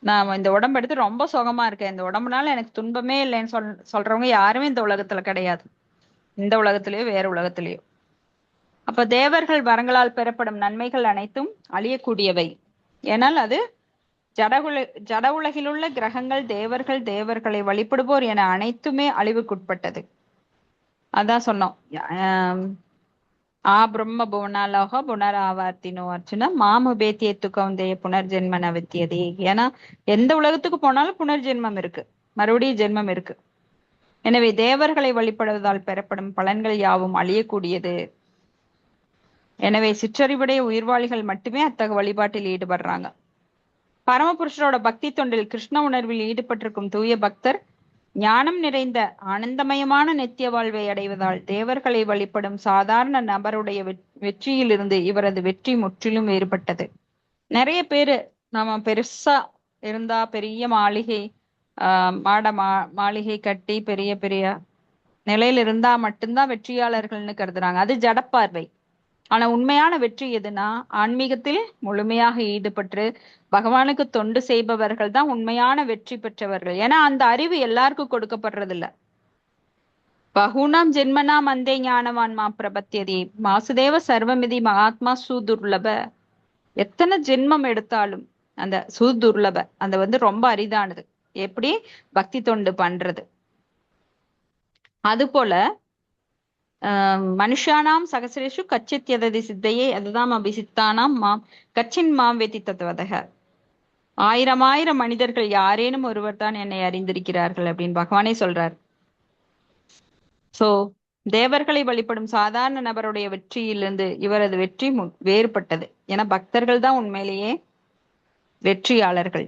நான் இந்த உடம்பு எடுத்து ரொம்ப சுகமா இருக்கேன், இந்த உடம்புனால எனக்கு துன்பமே இல்லைன்னு சொல்றவங்க யாருமே இந்த உலகத்துல கிடையாது. இந்த உலகத்திலயோ வேற உலகத்திலயோ. அப்ப தேவர்கள் வரங்களால் பெறப்படும் நன்மைகள் அனைத்தும் அழியக்கூடியவை. ஏனால் அது ஜட உலகிலுள்ள கிரகங்கள் தேவர்கள் தேவர்களை வழிபடுவோர் என அனைத்துமே அழிவுக்குட்பட்டது. அதான் சொன்னோம். பிரம்ம புவனாலோக புனராவர்த்தினோ அர்ஜுன மாமுபேத்தியத்து கௌந்தேய புனர்ஜென்ம நவித்தியதே. ஏன்னா எந்த உலகத்துக்கு போனாலும் புனர்ஜென்மம் இருக்கு, மறுபடியும் ஜென்மம் இருக்கு. எனவே தேவர்களை வழிபடுவதால் பெறப்படும் பலன்கள் யாவும் அழியக்கூடியது. எனவே சிற்றறிவுடைய உயிர்வாளிகள் மட்டுமே அத்தகைய வழிபாட்டில் ஈடுபடுறாங்க. பரமபுருஷரோட பக்தி தொண்டில் கிருஷ்ண உணர்வில் ஈடுபட்டிருக்கும் தூய பக்தர் ஞானம் நிறைந்த ஆனந்தமயமான நித்திய வாழ்வை அடைவதால் தேவர்களை வழிபடும் சாதாரண நபருடைய வெற்றியிலிருந்து இவரது வெற்றி முற்றிலும் வேறுபட்டது. நிறைய பேரு நம்ம பெருசா இருந்தா பெரிய மாளிகை மாளிகை கட்டி பெரிய பெரிய நிலையில இருந்தா மட்டும்தான் வெற்றியாளர்கள்னு கருதுறாங்க. அது ஜடப்பார்வை. ஆனா உண்மையான வெற்றி எதுனா ஆன்மீகத்தில் முழுமையாக ஈடுபட்டு பகவானுக்கு தொண்டு செய்பவர்கள் தான் உண்மையான வெற்றி பெற்றவர்கள். ஏன்னா அந்த அறிவு எல்லாருக்கும் கொடுக்கப்படுறது இல்ல. பகுனாம் ஜென்மனாம் அந்தே ஞானவான் மா பிரபத்தியதி வாசுதேவ சர்வமிதி மகாத்மா சுதுர்லப. எத்தனை ஜென்மம் எடுத்தாலும் அந்த சுதுர்லப அந்த ரொம்ப அரிதானது. எப்படி பக்தி தொண்டு பண்றது. அது போல மனுஷானாம் சகசிரேஷு கச்சித் எததி சித்தையே அதுதான் அபிசித்தானாம் மாம் கச்சின் மாம் வெத்தி தத்துவதக. ஆயிரம் மனிதர்கள் யாரேனும் ஒருவர் தான் என்னை அறிந்திருக்கிறார்கள் அப்படின்னு பகவானே சொல்றார். சோ தேவர்களை வழிபடும் சாதாரண நபருடைய வெற்றியிலிருந்து இவரது வெற்றி வேறுபட்டது. ஏன்னா பக்தர்கள் தான் உண்மையிலேயே வெற்றியாளர்கள்.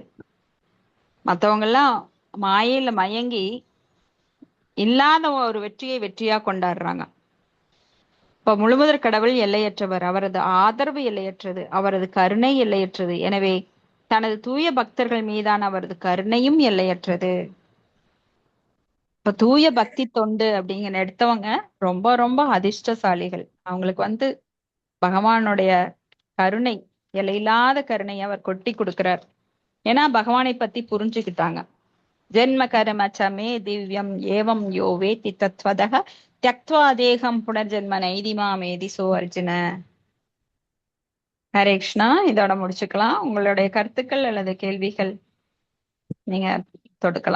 மற்றவங்க எல்லாம் மாயையில மயங்கி இல்லாத ஒரு வெற்றியை வெற்றியா கொண்டாடுறாங்க. இப்ப முழுமுதற் கடவுள் எல்லையற்றவர், அவரது ஆதரவு எல்லையற்றது, அவரது கருணை எல்லையற்றது. எனவே தனது தூய பக்தர்கள் மீதான அவரது கருணையும் எல்லையற்றது. இப்ப தூய பக்தி தொண்டு அப்படிங்கிற எடுத்தவங்க ரொம்ப ரொம்ப அதிர்ஷ்டசாலிகள். அவங்களுக்கு பகவானுடைய கருணை, எல்லையில்லாத கருணை அவர் கொட்டி கொடுக்கிறார். ஏன்னா பகவானை பத்தி புரிஞ்சுக்கிட்டாங்க. ஜென்ம கர்ம சமே திவ்யம் ஏவம் யோ வேத்தி தத்வதக தியக்த்வா தேகம் புனர்ஜென்ம நைதிமா மேதி சோ அர்ஜுன. ஹரே கிருஷ்ணா. இதோட முடிச்சுக்கலாம். உங்களுடைய கருத்துக்கள் அல்லது கேள்விகள் நீங்க தொடுக்கலாம்.